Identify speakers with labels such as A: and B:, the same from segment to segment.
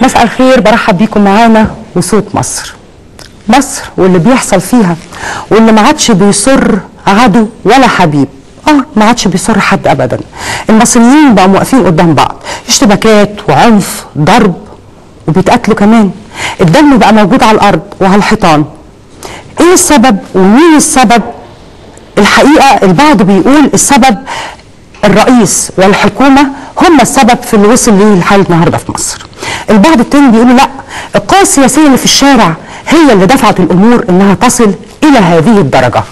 A: مساء الخير، برحب بيكم معانا وصوت مصر. مصر واللي بيحصل فيها واللي ما عادش بيصر عدو ولا حبيب، ما عادش بيصر حد ابدا. المصريين بقوا واقفين قدام بعض، اشتباكات وعنف، ضرب، وبيتقاتلوا كمان. الدم بقى موجود على الارض وعلى الحيطان. ايه السبب ومين السبب؟ الحقيقه البعض بيقول السبب الرئيس والحكومه هم السبب في اللي وصل ليه الحال النهارده في مصر. البعض التاني بيقولوا لا، القوى السياسيه اللي في الشارع هي اللي دفعت الامور انها تصل الى هذه الدرجه.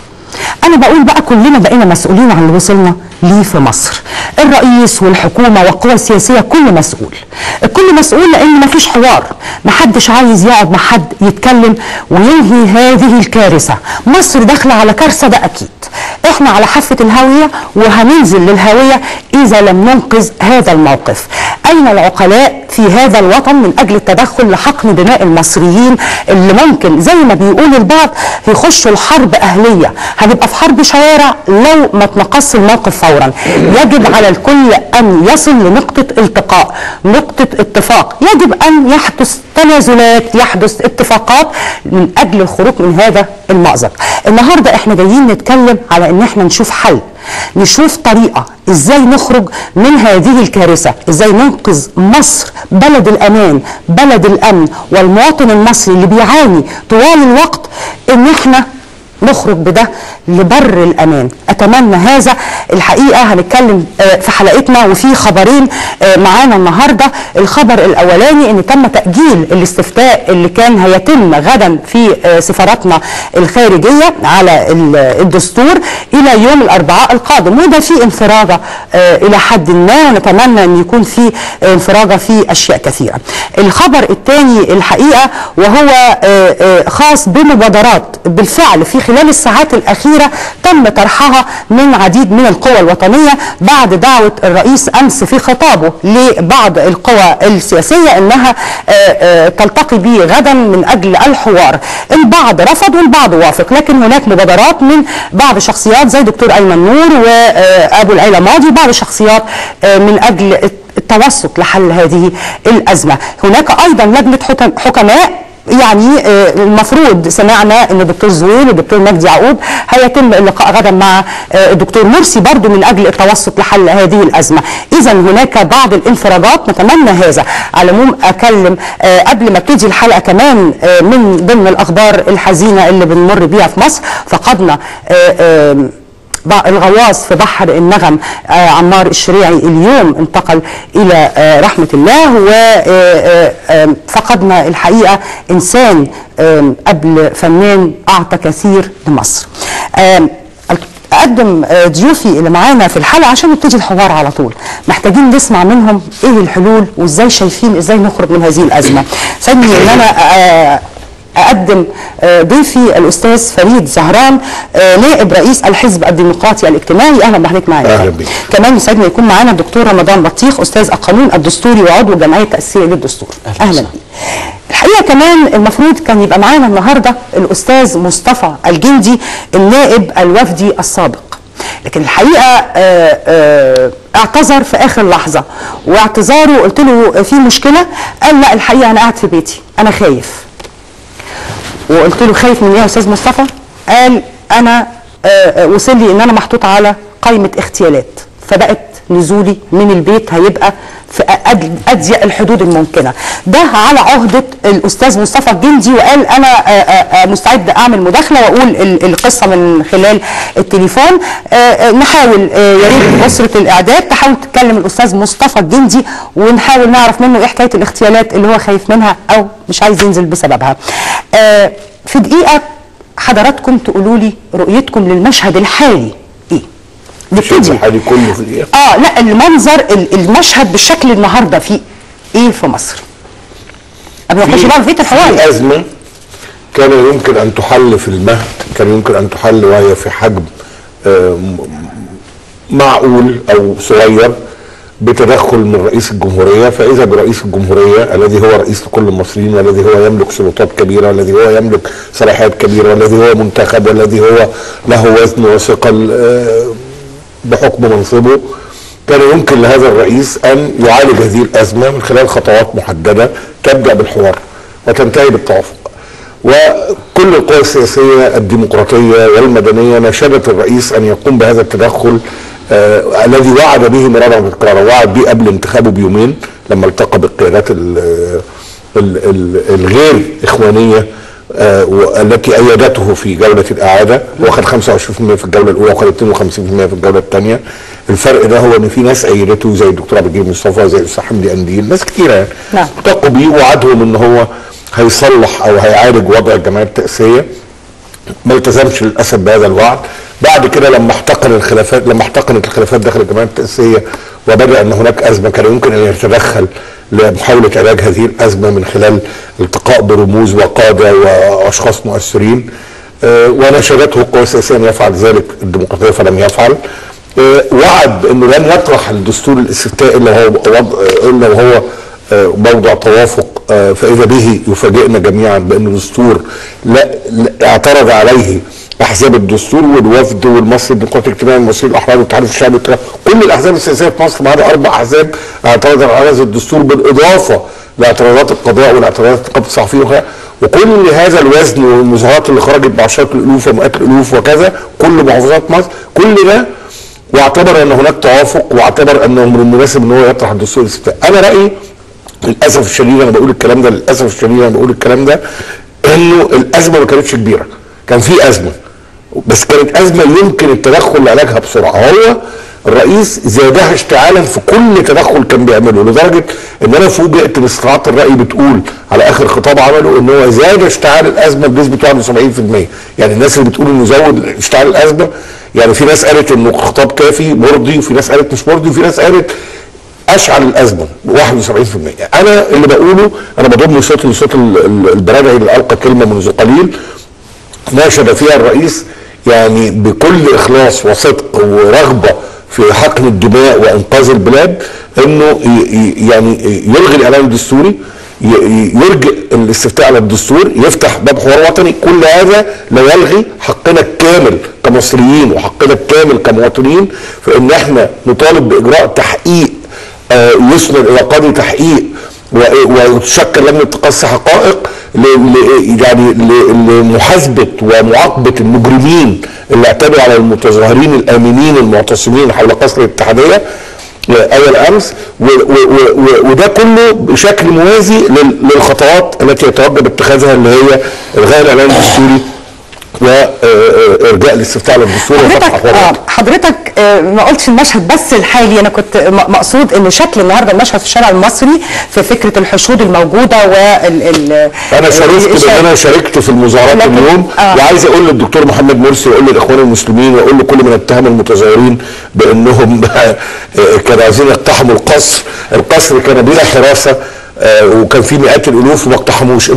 A: انا بقول بقى كلنا بقينا مسؤولين عن اللي وصلنا ليه في مصر. الرئيس والحكومه والقوى السياسيه كل مسؤول. الكل مسؤول لان مفيش حوار، محدش عايز يقعد مع حد يتكلم وينهي هذه الكارثه. مصر داخله على كارثه، ده اكيد. احنا على حافه الهاويه وهننزل للهاويه اذا لم ننقذ هذا الموقف. اين العقلاء في هذا الوطن من اجل التدخل لحقن دماء المصريين اللي ممكن زي ما بيقول البعض يخشوا الحرب اهليه؟ هنبقى في حرب شوارع لو ما تنقص الموقف فورا. يجب على الكل ان يصل لنقطه التقاء، نقطه اتفاق. يجب ان يحدث تنازلات، يحدث اتفاقات من اجل الخروج من هذا المأزق. النهارده احنا جايين نتكلم على ان احنا نشوف حل، نشوف طريقه ازاي نخرج من هذه الكارثه، ازاي ننقذ مصر بلد الامان، بلد الامن، والمواطن المصري اللي بيعاني طوال الوقت ان احنا نخرج بده لبر الامان. اتمنى هذا. الحقيقه هنتكلم في حلقتنا وفي خبرين معانا النهارده. الخبر الاولاني ان تم تاجيل الاستفتاء اللي كان هيتم غدا في سفاراتنا الخارجيه على الدستور الى يوم الاربعاء القادم، وده في انفراجه الى حد ما، ونتمنى ان يكون في انفراجه في اشياء كثيره. الخبر الثاني الحقيقه وهو خاص بمبادرات بالفعل في خلال الساعات الأخيرة تم طرحها من عديد من القوى الوطنية بعد دعوة الرئيس أمس في خطابه لبعض القوى السياسية أنها تلتقي به غدا من أجل الحوار. البعض رفض والبعض وافق، لكن هناك مبادرات من بعض شخصيات زي دكتور أيمن نور وأبو العيلة ماضي، بعض الشخصيات من أجل التوسط لحل هذه الأزمة. هناك أيضا لجنة حكماء، يعني المفروض سمعنا ان الدكتور زويل والدكتور مجدي يعقوب هيتم اللقاء غدا مع الدكتور مرسي برضو من اجل التوسط لحل هذه الازمه. اذا هناك بعض الانفراجات، نتمنى هذا. على العموم اكلم قبل ما ابتدي الحلقه كمان من ضمن الاخبار الحزينه اللي بنمر بيها في مصر. فقدنا الغواص في بحر النغم عمار الشريعي اليوم انتقل إلى رحمة الله، وفقدنا الحقيقة إنسان قبل فنان أعطى كثير لمصر. أقدم ضيوفي اللي معانا في الحلقة عشان نبتدي الحوار على طول. محتاجين نسمع منهم إيه الحلول وإزاي شايفين إزاي نخرج من هذه الأزمة. سيبني إن أنا أقدم ضيفي الأستاذ فريد زهران، نائب رئيس الحزب الديمقراطي الاجتماعي. أهلا بحضرتك معانا.
B: أهلا بك.
A: كمان يسعدنا يكون معانا الدكتور رمضان بطيخ، أستاذ القانون الدستوري وعضو الجمعية التأسيسية للدستور. أهلا بك. الحقيقة كمان المفروض كان يبقى معانا النهارده الأستاذ مصطفى الجندي النائب الوفدي السابق، لكن الحقيقة اعتذر في آخر لحظة، واعتذاره قلت له في مشكلة، قال لا الحقيقة أنا قاعد في بيتي أنا خايف. وقلت له خايف من ايه يا استاذ مصطفى؟ قال انا وصل لي ان انا محطوط على قائمه اغتيالات، فبقت نزولي من البيت هيبقى في اضيق الحدود الممكنه. ده على عهده الاستاذ مصطفى الجندي، وقال انا مستعد اعمل مداخله واقول القصه من خلال التليفون. نحاول يا ريت اسره الاعداد تحاول تتكلم الاستاذ مصطفى الجندي ونحاول نعرف منه ايه حكايه الاغتيالات اللي هو خايف منها او مش عايز ينزل بسببها. في دقيقه حضراتكم تقولوا لي رؤيتكم للمشهد الحالي ايه؟
B: المشهد الحالي كله في دقيقه؟
A: لا، المنظر المشهد بالشكل النهارده في ايه في مصر؟ قبل ما نخش بقى في الحوار.
B: في ازمه كان يمكن ان تحل في المهد، كان يمكن ان تحل وهي في حجم معقول او صغير، بتدخل من رئيس الجمهوريه، فاذا برئيس الجمهوريه الذي هو رئيس لكل المصريين، والذي هو يملك سلطات كبيره، والذي هو يملك صلاحيات كبيره، والذي هو منتخب، والذي هو له وزن وثقل بحكم منصبه، كان يمكن لهذا الرئيس ان يعالج هذه الازمه من خلال خطوات محدده تبدا بالحوار وتنتهي بالتوافق. وكل القوى السياسيه الديمقراطيه والمدنيه ناشدت الرئيس ان يقوم بهذا التدخل الذي وعد به مرارا وتكرارا، وعد به قبل انتخابه بيومين لما التقى بالقيادات الغير اخوانيه التي ايدته في جوله الاعاده، واخذ 25% في الجوله الاولى واخذ 52% في الجوله الثانيه. الفرق ده هو ان في ناس ايدته زي الدكتور عبد الجليل مصطفى، زي الاستاذ حمدي قنديل، ناس كتيره يعني التقوا بيه ووعدهم ان هو هيصلح او هيعالج وضع الجمعيه التاسيسيه. ما التزمش للاسف بهذا الوعد. بعد كده لما احتقنت الخلافات داخل الجمعيه التاسيسيه وبدا ان هناك ازمه، كان يمكن ان يتدخل لمحاوله علاج هذه الازمه من خلال التقاء برموز وقاده واشخاص مؤثرين، وناشدته القوى السياسيه ان يفعل ذلك، الديمقراطيه فلم يفعل. وعد انه لن يطرح الدستور الاستفتاء الا وهو موضع توافق، فاذا به يفاجئنا جميعا بان الدستور لا اعترض عليه احزاب الدستور والوفد والمصري الديمقراطي الاجتماعي والمصريين الاحرار والتحالف الشعبي، كل الاحزاب السياسيه في مصر ما عدا 4 احزاب اعترضوا على هذا الدستور، بالاضافه لاعتراضات القضاء والاعتراضات نقابه الصحفيين، وكل هذا الوزن والمظاهرات اللي خرجت بعشرات الالوف ومئات الالوف وكذا كل محافظات مصر، كل ده واعتبر ان هناك توافق، واعتبر انه من المناسب ان هو يطرح الدستور الاستفتاء. انا رايي للاسف الشديد انا بقول الكلام ده انه الازمه ما كانتش كبيره، كان في ازمه بس كانت ازمه يمكن التدخل لعلاجها بسرعه. هو الرئيس زادها اشتعالا في كل تدخل كان بيعمله، لدرجه ان انا فوجئت باستطلاعات الراي بتقول على اخر خطاب عمله ان هو زاد اشتعال الازمه بنسبه 71%. يعني الناس اللي بتقول انه زود اشتعال الازمه، يعني في ناس قالت انه خطاب كافي مرضي، وفي ناس قالت مش مرضي، وفي ناس قالت اشعل الازمه 71%. انا اللي بقوله انا بضم صوتي لصوت البرادعي اللي القى كلمه منذ قليل ناشد فيها الرئيس يعني بكل اخلاص وصدق ورغبه في حقن الدماء وانقاذ البلاد، انه يعني يلغي الاعلان الدستوري، يرجئ الاستفتاء على الدستور، يفتح باب حوار وطني. كل هذا لا يلغي حقنا الكامل كمصريين وحقنا الكامل كمواطنين في ان احنا نطالب باجراء تحقيق يسند الى قاضي تحقيق وتشكل لجنه تقصي حقائق يعني لمحاسبه ومعاقبه المجرمين اللي اعتدوا على المتظاهرين الامنين المعتصمين حول قصر الاتحاديه اول امس، وده كله بشكل موازي للخطوات التي يتوجب اتخاذها اللي هي الغاء الاعلان الدستوري وارجاء الاستفتاء على الدستور وفتح
A: حضرتك ما قلتش المشهد بس الحالي، انا كنت مقصود ان شكل النهارده المشهد في الشارع المصري في فكره الحشود الموجوده
B: انا شاركت في المظاهرات اليوم، وعايز اقول للدكتور محمد مرسي واقول للاخوان المسلمين واقول لكل من اتهم المتظاهرين بانهم كانوا عايزين يقتحموا القصر كان بلا حراسه وكان في مئات الالوف وما اقتحموش.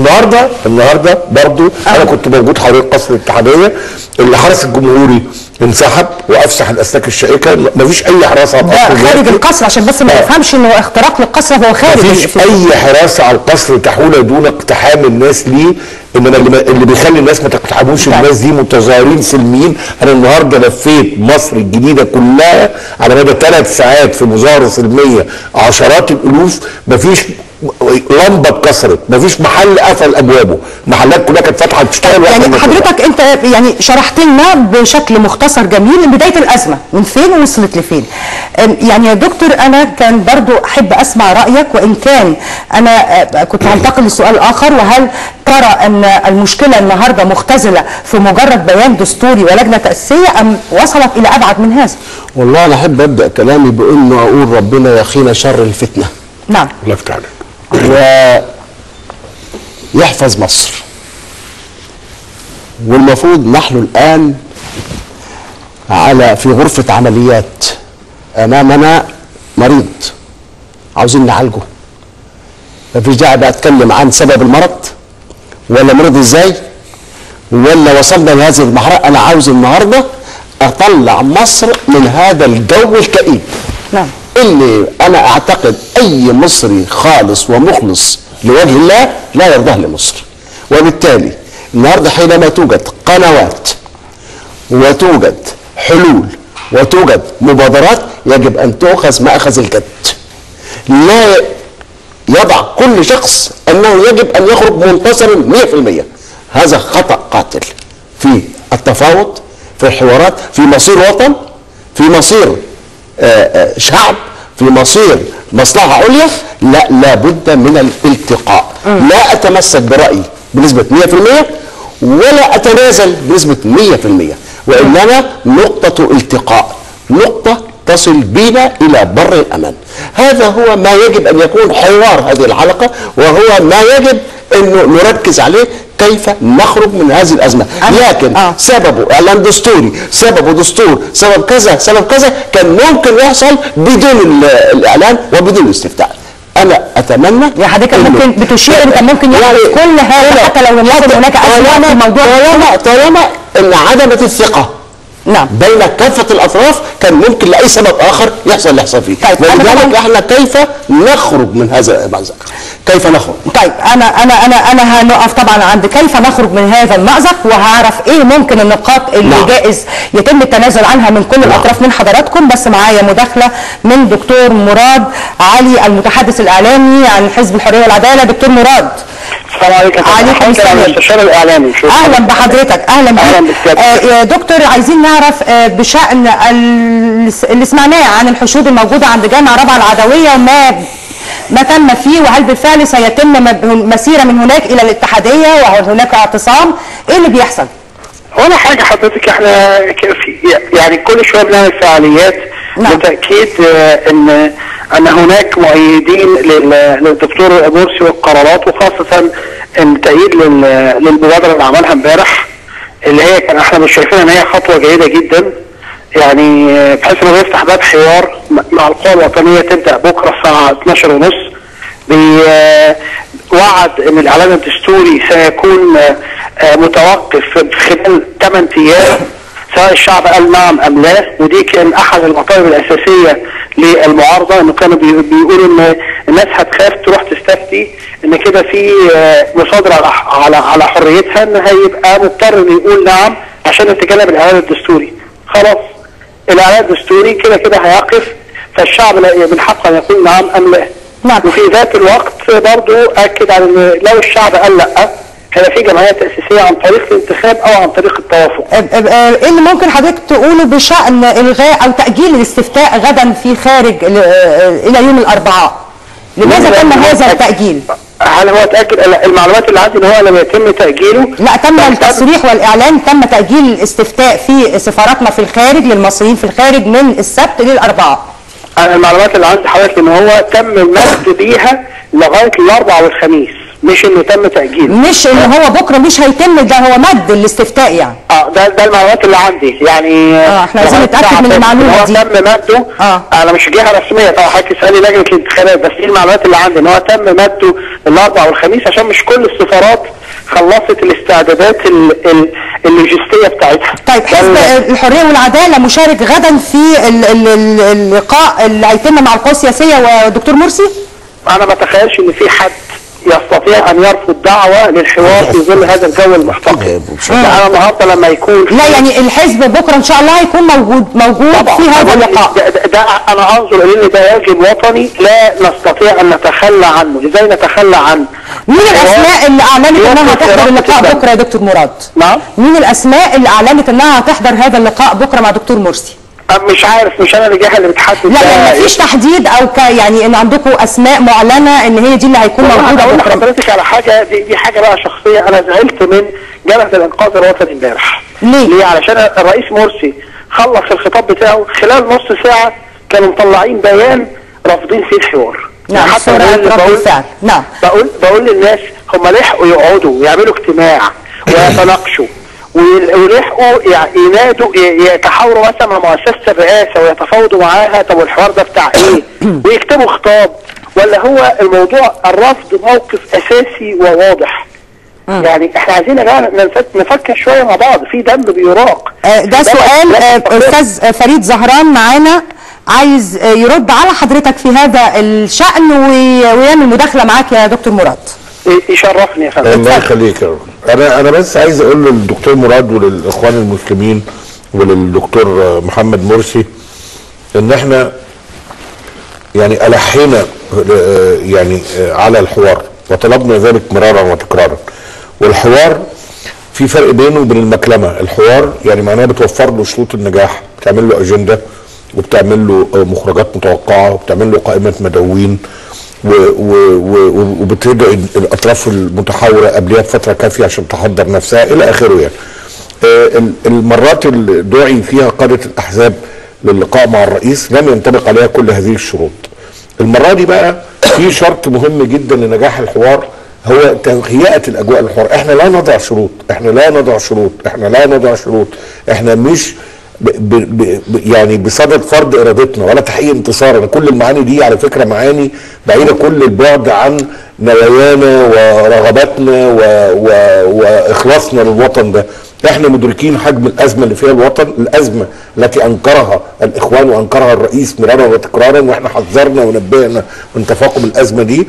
B: النهارده برضو انا كنت موجود حوالين قصر الاتحاديه، اللي حرس الجمهوري انسحب وافسح الاسلاك الشائكه، مفيش اي حراسه على القصر
A: خارج القصر عشان بس ما نفهمش انه اختراق للقصر، هو خارج،
B: مفيش اي حراسه على القصر تحول دون اقتحام الناس ليه، انما اللي بيخلي الناس ما تقتحموش الناس دي متظاهرين سلميين. انا النهارده لفيت مصر الجديده كلها على مدى 3 ساعات في مظاهره سلميه، عشرات الالوف، مفيش لمبه اتكسرت، مفيش محل قفل ابوابه، محلات كلها كانت فاتحه بتشتغل.
A: يعني حضرتك انت يعني شرحت لنا بشكل مختصر جميل من بدايه الازمه من فين وصلت لفين. يعني يا دكتور انا كان برضو احب اسمع رايك، وان كان انا كنت هنتقل لسؤال اخر، وهل ترى ان المشكله النهارده مختزله في مجرد بيان دستوري ولجنه تاسيسيه ام وصلت الى ابعد من هذا؟
C: والله انا احب ابدا كلامي بانه اقول ربنا يقينا شر الفتنه.
A: نعم.
B: الله يفتح عليك.
C: ويحفظ مصر. والمفروض نحن الآن في غرفة عمليات، أمامنا مريض عاوزين نعالجه. مفيش داعي بقى أتكلم عن سبب المرض ولا مرض إزاي ولا وصلنا لهذه المرحلة. أنا عاوز النهارده أطلع مصر من هذا الجو الكئيب.
A: نعم.
C: اللي انا اعتقد اي مصري خالص ومخلص لوجه الله لا يرضاه لمصر. وبالتالي النهارده حينما توجد قنوات وتوجد حلول وتوجد مبادرات يجب ان تؤخذ ماخذ الجد. لا يضع كل شخص انه يجب ان يخرج منتصرا 100%. هذا خطأ قاتل في التفاوض، في الحوارات، في مصير وطن، في مصير شعب، في مصير مصلحة عليا. لا، لابد من الالتقاء. لا اتمسك برأيي بنسبة 100% ولا اتنازل بنسبة 100%، وانما نقطة التقاء، نقطة تصل بنا الى بر الامان. هذا هو ما يجب ان يكون حوار هذه الحلقة، وهو ما يجب انه نركز عليه كيف نخرج من هذه الازمه. لكن سببه اعلان دستوري، سببه دستور، سبب كذا، سبب كذا، كان ممكن يحصل بدون الاعلان وبدون الاستفتاء. انا اتمنى
A: يا حضرتك ممكن بتشير ان كان ممكن يحصل كل هذا حتى لو لم يكن هناك اسباب في الموضوع.
C: طالما ان عدمت الثقه
A: نعم
C: بين كافه الاطراف كان ممكن لاي سبب اخر يحصل اللي يحصل فيه.
A: طيب
C: ولذلك احنا كيف نخرج من هذا المأزق؟ كيف نخرج؟
A: طيب انا هنقف طبعا عند كيف نخرج من هذا المأزق، وهعرف ايه ممكن النقاط اللي جائز يتم التنازل عنها من كل الاطراف من حضراتكم. بس معايا مداخله من دكتور مراد علي المتحدث الاعلامي عن حزب الحريه والعداله. دكتور مراد.
D: السلام عليكم.
A: عليكم السلام.
D: المستشار الاعلامي.
A: اهلا بحضرتك. اهلا بك. يا دكتور، عايزين نعرف بشان اللي سمعناه عن الحشود الموجوده عند جامع رابعه العدويه ما تم فيه، وهل بالفعل سيتم مسيره من هناك الى الاتحاديه وهل هناك اعتصام؟ ايه اللي بيحصل؟
D: ولا حاجه حضرتك، احنا يعني كل شويه بنعمل فعاليات لتاكيد ان هناك مؤيدين للدكتور مرسي والقرارات، وخاصه التأييد للمبادره اللي عملها امبارح، اللي هي كان احنا مش شايفين ان هي خطوه جيده جدا، يعني بحيث انه يفتح باب حوار مع القوى الوطنيه تبدا بكره الساعه 12:30. بوعد ان الاعلان الدستوري سيكون متوقف خلال 8 ايام سواء الشعب قال نعم ام لا، ودي كان احد المطالب الاساسيه للمعارضه، انه كانوا بيقولوا ان الناس هتخاف تروح تستفتي، ان كده في مصادره على حريتها، ان هيبقى مضطر انه يقول نعم عشان يتجنب الاعلان الدستوري. خلاص الاعلان الدستوري كده كده هيقف، فالشعب من حقه ان يقول نعم ام لا.
A: نعم.
D: وفي ذات الوقت برضو اكد على ان لو الشعب قال لا هيبقى في جمعيات تاسيسيه عن طريق الانتخاب او عن طريق التوافق.
A: ايه اللي ممكن حضرتك تقوله بشان الغاء او تاجيل الاستفتاء غدا في خارج الى يوم الاربعاء؟ لماذا تم هذا التاجيل؟
D: هل هو تاجل؟ المعلومات اللي عندي ان هو لم يتم تاجيله.
A: لا، تم التصريح والاعلان، تم تاجيل الاستفتاء في سفاراتنا في الخارج للمصريين في الخارج من السبت للاربعاء.
D: انا المعلومات اللي عندي حضرتك ان هو تم المد بيها لغايه الاربعاء والخميس، مش انه تم تاجيله.
A: مش ان هو بكره مش هيتم، ده هو مد الاستفتاء يعني.
D: ده المعلومات اللي عندي يعني.
A: احنا عايزين نتاكد من المعلومه دي.
D: هو تم مده. انا مش جهه رسميه طبعا، حضرتك تسالي لجنه الانتخابات، بس دي المعلومات اللي عندي ان هو تم مده الاربعاء والخميس عشان مش كل السفارات خلصت الاستعدادات اللوجستيه بتاعتها.
A: طيب حزب الحريه والعداله مشارك غدا في اللقاء اللي هيتم مع القوى السياسيه والدكتور مرسي؟
D: انا ما اتخيلش ان في حد يستطيع ان يرفض دعوه للحوار في ظل هذا الجو المحتقن. انا النهارده لما يكون
A: لا يعني الحزب بكره ان شاء الله هيكون موجود في هذا اللقاء.
D: ده انا انظر الى ان ده واجب وطني لا نستطيع ان نتخلى عنه. ازاي نتخلى عنه؟
A: مين الاسماء اللي اعلنت انها هتحضر اللقاء بكره يا دكتور مراد؟
D: نعم؟
A: مين الاسماء اللي اعلنت انها هتحضر هذا اللقاء بكره مع دكتور مرسي؟
D: مش عارف، مش انا الجهه اللي بتحدد.
A: لا مفيش تحديد او يعني ان عندكم اسماء معلنه ان هي دي اللي هيكون موجوده
D: بكره. حضرتك على حاجه دي حاجه بقى شخصيه، انا زعلت من جبهه الانقاذ الوطني امبارح.
A: ليه؟
D: علشان الرئيس مرسي خلص الخطاب بتاعه خلال نص ساعه كانوا مطلعين بيان رافضين فيه الحوار.
A: نعم حتى نعم
D: بقول للناس هم لحقوا يقعدوا ويعملوا اجتماع ويتناقشوا ولحقوا ينادوا يتحاوروا مثلا مع مؤسسه الرئاسه ويتفاوضوا معاها. طب والحوار ده بتاع ايه؟ ويكتبوا خطاب، ولا هو الموضوع الرفض موقف اساسي وواضح؟ يعني احنا عايزين يا جماعه نفكر شويه مع بعض، في دم بيراق.
A: ده سؤال استاذ فريد زهران معانا عايز يرد على حضرتك في هذا الشأن ويعمل مداخلة معاك يا دكتور مراد.
D: يشرفني يا فندم.
B: الله يخليك يا رب. انا بس عايز اقول للدكتور مراد وللاخوان المسلمين وللدكتور محمد مرسي ان احنا يعني الحينا يعني على الحوار وطلبنا ذلك مرارا وتكرارا. والحوار في فرق بينه وبين المكلمه. الحوار يعني معناه بتوفر له شروط النجاح، بتعمل له اجنده وبتعمل له مخرجات متوقعه وبتعمل له قائمه مدعوين وبتدعي الاطراف المتحاوره قبلها بفتره كافيه عشان تحضر نفسها الى اخره. يعني المرات اللي دعي فيها قاده الاحزاب للقاء مع الرئيس لم ينطبق عليها كل هذه الشروط. المره دي بقى في شرط مهم جدا لنجاح الحوار هو تهيئه الاجواء للحوار. احنا لا نضع شروط، احنا مش يعني بصدد فرض ارادتنا ولا تحقيق انتصارنا. كل المعاني دي على فكره معاني بعيده كل البعد عن نوايانا ورغباتنا واخلاصنا للوطن ده. احنا مدركين حجم الازمه اللي فيها الوطن، الازمه التي انكرها الاخوان وانكرها الرئيس مرارا وتكرارا، واحنا حذرنا ونبهنا من تفاقم الازمه دي.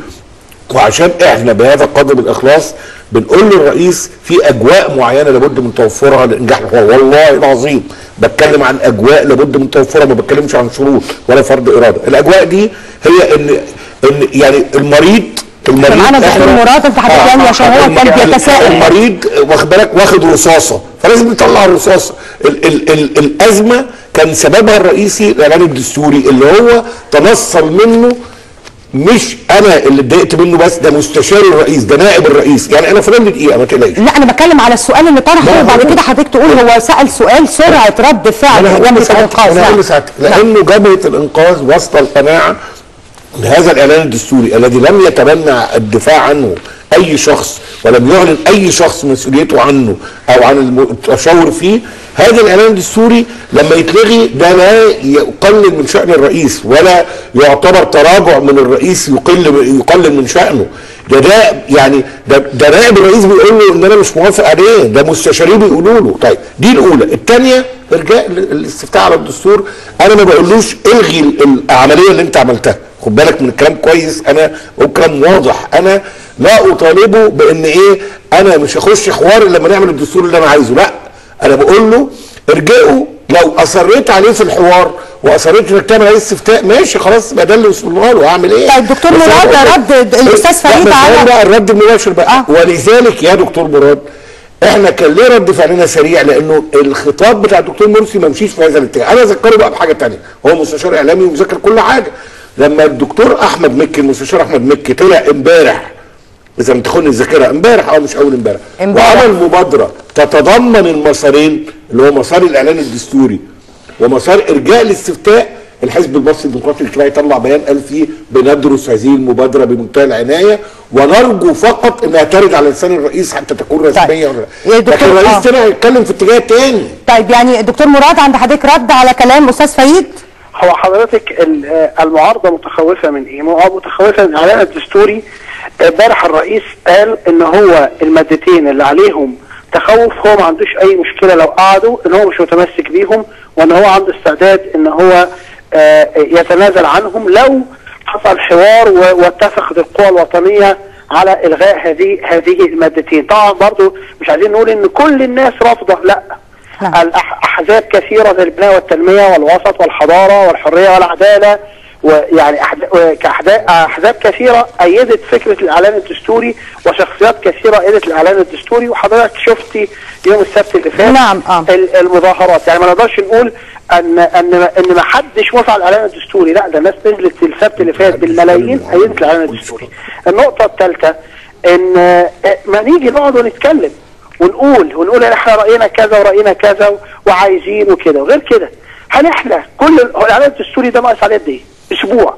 B: وعشان احنا بهذا القدر من الاخلاص بنقول للرئيس في اجواء معينه لابد من توفرها لانجاح الحوار. والله العظيم بتكلم عن اجواء لابد من توفرها، ما بتكلمش عن شروط ولا فرض اراده. الاجواء دي هي ان يعني المريض
A: معانا دكتور مراد انت حضرتك عشان هو كان بيتساءل.
B: المريض واخد بالك واخد رصاصه فلازم يطلع الرصاصه. الازمه كان سببها الرئيسي الاعلان الدستوري اللي هو تنصل منه. مش انا اللي اتضايقت منه بس، ده مستشار الرئيس، ده نائب الرئيس. يعني انا فلان دقيقه ما تقلقش.
A: لا انا بتكلم على السؤال اللي طرحه وبعد كده حضرتك تقول هو سال سؤال سرعه رد فعل جبهه الانقاذ.
B: انا هقول لسعادتك لانه جبهه الانقاذ وسط القناعه بهذا الاعلان الدستوري الذي لم يتبنى الدفاع عنه اي شخص ولم يعلن اي شخص مسؤوليته عنه او عن التشاور فيه. هذا الاعلان الدستوري لما يتلغي ده لا يقلل من شأن الرئيس ولا يعتبر تراجع من الرئيس يقلل من شأنه. ده يعني ده نائب الرئيس بيقول له ان انا مش موافق عليه، ده مستشاريه بيقولوا له. طيب دي الاولى. الثانيه ارجاء الاستفتاء على الدستور. انا ما بقولوش الغي العمليه اللي انت عملتها، خد بالك من الكلام كويس. انا بقول كلام واضح، انا لا اطالبه بان انا مش هخش حوار الا لما نعمل الدستور اللي انا عايزه، لا انا بقول له ارجعوا. لو اصريت عليه في الحوار واصريت انك تعمل عليه استفتاء ماشي خلاص يبقى ده اللي وصلنا له. هعمل ايه؟
A: طيب دكتور مراد رد الاستاذ فريد على
B: بقى الرد المباشر بقى. ولذلك يا دكتور مراد احنا كان ليه رد فعلنا سريع؟ لانه الخطاب بتاع الدكتور مرسي ما مشيش في هذا الاتجاه. انا اذكره بقى بحاجه ثانيه، هو مستشار اعلامي ومذاكر كل حاجه. لما الدكتور احمد مكي المستشار احمد مكي طلع امبارح، اذا بتخوني الذاكره، امبارح او مش اول امبارح، وعمل مبادره تتضمن المسارين اللي هو مسار الاعلان الدستوري ومسار ارجاء الاستفتاء. الحزب المصري الديمقراطي الاجتماعي طلع بيان قال فيه بندرس هذه المبادره بمنتهى العنايه ونرجو فقط انها ترد على لسان الرئيس حتى تكون رسميه.
A: طيب.
B: لكن الرئيس طلع يتكلم في اتجاه تاني.
A: طيب يعني دكتور مراد عند حضرتك رد على كلام استاذ فريد؟
D: هو حضرتك المعارضه متخوفه من ايه؟ متخوفه من الاعلان الدستوري. امبارح الرئيس قال ان هو المادتين اللي عليهم تخوف هو ما عندوش اي مشكله لو قعدوا، ان هو مش متمسك بيهم وان هو عنده استعداد ان هو يتنازل عنهم لو حصل حوار واتفقت القوى الوطنيه على الغاء هذه المادتين. طبعا برضو مش عايزين نقول ان كل الناس رافضه، لا. احزاب كثيره زي البناء والتنميه والوسط والحضاره والحريه والعداله ويعني احزاب كثيره ايدت فكره الاعلان الدستوري وشخصيات كثيره ايدت الاعلان الدستوري. وحضرتك شفتي يوم السبت اللي فات
A: نعم
D: المظاهرات. يعني ما نقدرش نقول ان ما حدش وافق على الاعلان الدستوري، لا ده الناس نزلت السبت اللي فات بالملايين ايدت الاعلان الدستوري. النقطه الثالثه ان ما نيجي نقعد ونتكلم ونقول احنا راينا كذا وراينا كذا وعايزين وكده وغير كده. هل احنا كل الاعلان الدستوري ده ناقص عليه قد ايه؟ اسبوع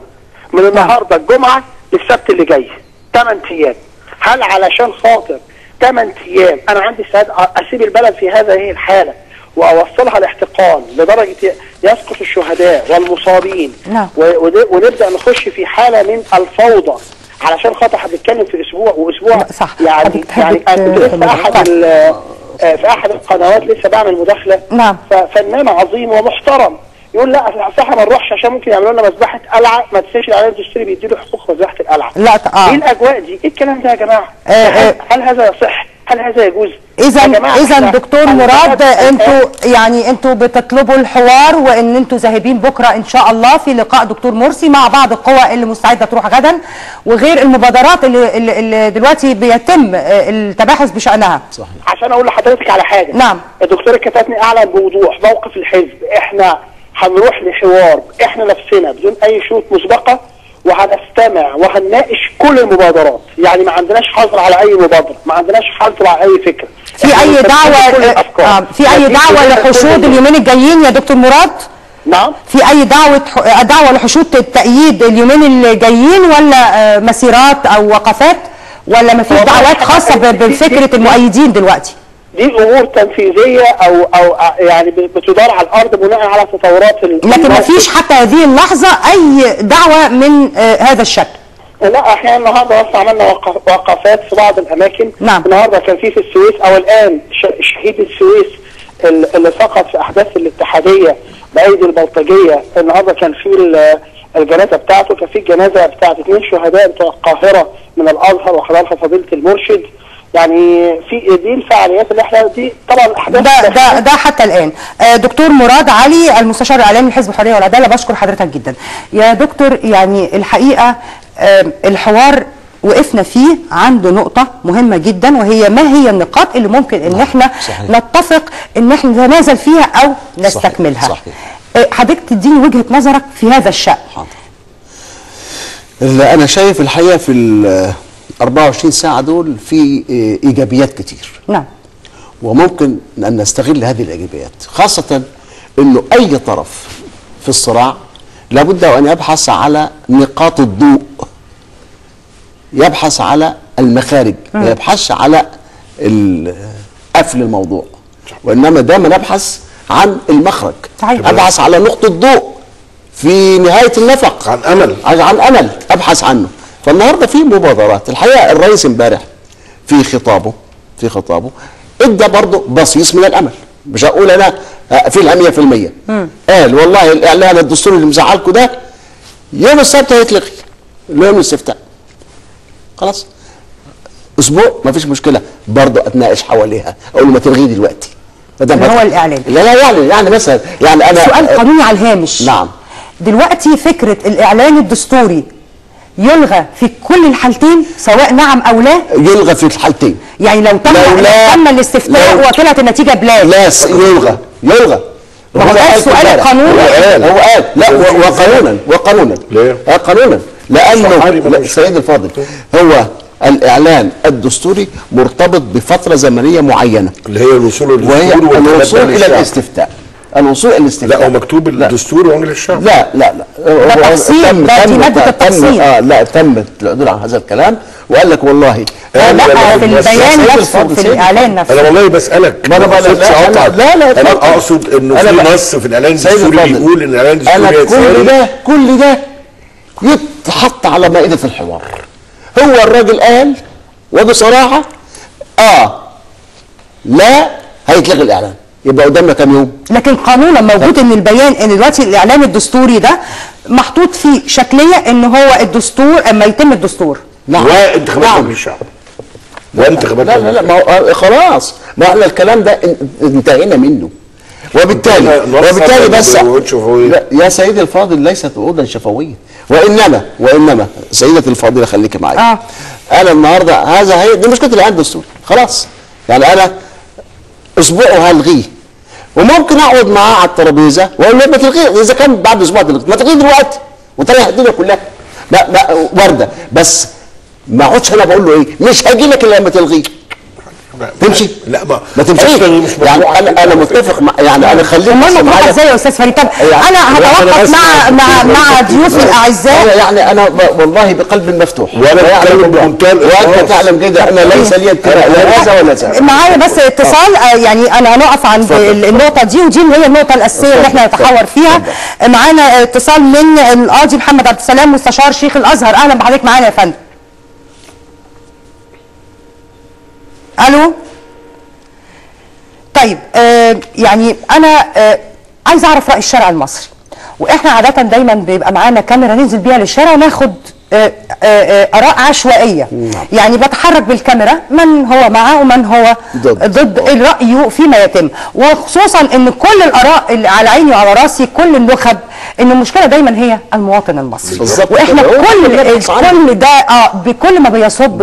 D: من النهارده الجمعه للسبت اللي جاي 8 ايام. هل علشان خاطر 8 ايام انا عندي استعداد اسيب البلد في هذه الحاله واوصلها لاحتقان لدرجه يسقط الشهداء والمصابين ونبدا نخش في حاله من الفوضى علشان خاطر هنتكلم في اسبوع واسبوع؟
A: صح.
D: يعني انا كنت لسه في احد القنوات لسه بعمل مداخله.
A: نعم.
D: فنان عظيم ومحترم يقول لا اصل احنا ما نروحش عشان ممكن يعملوا لنا مذبحه قلعه، ما تنساش الاعلان الدستوري بيديله حقوق مذبحه القلعه.
A: لا
D: ايه الاجواء دي؟ ايه الكلام ده يا جماعه؟ هل هذا يصح؟ هل هذا يجوز؟
A: اذا دكتور مراد، انتوا بتطلبوا الحوار، وان انتوا ذاهبين بكره ان شاء الله في لقاء دكتور مرسي مع بعض القوى اللي مستعده تروح غدا، وغير المبادرات اللي دلوقتي بيتم التباحث بشانها.
C: صحيح.
D: عشان اقول لحضرتك على حاجه.
A: نعم.
D: الدكتور الكتاتني اعلن بوضوح موقف الحزب، احنا هنروح لحوار احنا نفسنا بدون اي شروط مسبقه، وهنستمع وهنناقش كل المبادرات، يعني ما عندناش حظر على اي مبادره، ما عندناش حظر على اي فكره.
A: في اي دعوه لحشود اليومين الجايين يا دكتور مراد؟
D: نعم.
A: في اي دعوه لحشود التأييد اليومين اللي جايين، ولا مسيرات او وقفات، ولا ما فيش دعوات خاصه بفكره المؤيدين دلوقتي؟
D: دي امور تنفيذيه او يعني بتدار على الارض بناء على تطورات
A: لكن ما فيش حتى هذه اللحظه اي دعوه من هذا الشكل.
D: لا، احنا النهارده بس عملنا وقفات في بعض الاماكن.
A: نعم.
D: النهارده كان في السويس، او الان شهيد السويس اللي سقط في احداث الاتحاديه بايدي البلطجيه، النهارده كان في الجنازه بتاعته، كان في الجنازه بتاعت 2 شهداء بتوع القاهره من الازهر وحضرها فضيله المرشد. يعني في دي الفعاليات اللي احنا دي طبعا الاحداث
A: ده حتى الان. دكتور مراد علي المستشار الاعلامي لحزب الحريه والعداله، بشكر حضرتك جدا يا دكتور. يعني الحقيقه الحوار وقفنا فيه عند نقطه مهمه جدا، وهي ما هي النقاط اللي ممكن ان احنا نتفق ان احنا نتنازل فيها او نستكملها.
C: صحيح.
A: حضرتك تديني وجهه نظرك في هذا الشأن.
C: حاضر. انا شايف الحقيقه في ال 24 ساعة دول في إيجابيات كتير.
A: نعم.
C: وممكن أن نستغل هذه الإيجابيات، خاصة أنه أي طرف في الصراع لابد أن يبحث على نقاط الضوء، يبحث على المخارج، ما يبحثش على قفل الموضوع، وإنما دائما نبحث عن المخرج. أبحث على نقطة ضوء في نهاية النفق، عن أمل أبحث عنه. فالنهارده في مبادرات. الحقيقه الرئيس امبارح في خطابه ادى برضه بصيص من الامل، مش هقول انا في 100%. قال والله الاعلان الدستوري اللي مزعلكم ده يوم السبت هيتلغي، يوم الاستفتاء خلاص، اسبوع ما فيش مشكله، برضه اتناقش حواليها، اقول له ما تلغيه دلوقتي.
A: اللي هو الاعلان.
C: لا يعني مثلا يعني انا
A: سؤال قانوني على الهامش.
C: نعم.
A: دلوقتي فكره الاعلان الدستوري يلغى في كل الحالتين سواء نعم او لا؟
C: يلغى في الحالتين.
A: يعني لو تم الاستفتاء وطلعت النتيجه بلا؟
C: لا، يلغى.
A: ما هو ده السؤال القانوني.
C: هو قال لا، وقانونا
B: ليه؟
C: قانونا، لانه سيد الفاضل هو الاعلان الدستوري مرتبط بفتره زمنيه معينه
B: اللي هي الوصول
C: وهي الوصول الى الاستفتاء. لا،
B: هو مكتوب الدستور وعمل الشعب.
C: لا
A: ده تفصيل، دي ماده التفصيل.
C: لا، تم العدول عن هذا الكلام، وقال لك والله
A: لا في البيان نفسه، في الاعلان نفسه.
B: انا والله بسالك،
C: لا
B: انا اقصد انه في نص في الاعلان الدستوري بيقول ان الاعلان الدستوري
C: كل ده يتحط على مائده الحوار. هو الراجل قال وبصراحه لا هيتلغي الاعلان، يبقى قدامنا كام يوم؟
A: لكن قانونا موجود ان البيان ان دلوقتي الاعلان الدستوري ده محطوط فيه شكليه ان هو الدستور اما يتم الدستور.
B: نعم. وانتخابات مجلس الشعب. وانتخابات
C: لا ما هو خلاص، ما احنا الكلام ده انتهينا منه. وبالتالي بس يا سيدي الفاضل ليست وعودا شفويه، وانما سيدتي الفاضله خليكي معايا. انا النهارده هذا دي مشكله الاعلان الدستوري خلاص. يعني انا اسبوع وهلغيه، وممكن اقعد معاه على الترابيزه واقول له ما تلغيه، اذا كان بعد اسبوع ما تلغيه دلوقتي وتريح الدنيا كلها. لا ورده، بس ما اقعدش انا بقول له ايه مش هاجي لك الا لما تلغيه. تمشي؟
B: لا
C: ما تمشيش. يعني انا متفق يعني انا خليك
A: معايا ازاي يا استاذ فريد؟ طب انا هتوقف مع ضيوفي الاعزاء.
C: يعني انا والله بقلب مفتوح،
B: وانا بتكلم بمنتهى الاخلاص،
C: وانت تعلم كده انا ليس لي انتماء لا هذا ولا ذاك.
A: معايا بس اتصال، يعني انا هنقف عند النقطه دي، ودي هي النقطه الاساسيه اللي احنا نتحاور فيها. معانا اتصال من القاضي محمد عبد السلام مستشار شيخ الازهر. اهلا بحضرتك معانا يا فندم. الو. طيب يعني انا عايز اعرف راي الشارع المصري. واحنا عاده دايما بيبقى معانا كاميرا ننزل بيها للشارع وناخد اراء عشوائيه. يعني بتحرك بالكاميرا من هو معه ومن هو ضد رايه فيما يتم، وخصوصا ان كل الاراء اللي على عيني وعلى راسي كل النخب ان المشكله دايما هي المواطن المصري. واحنا كل ده بكل ما بيصب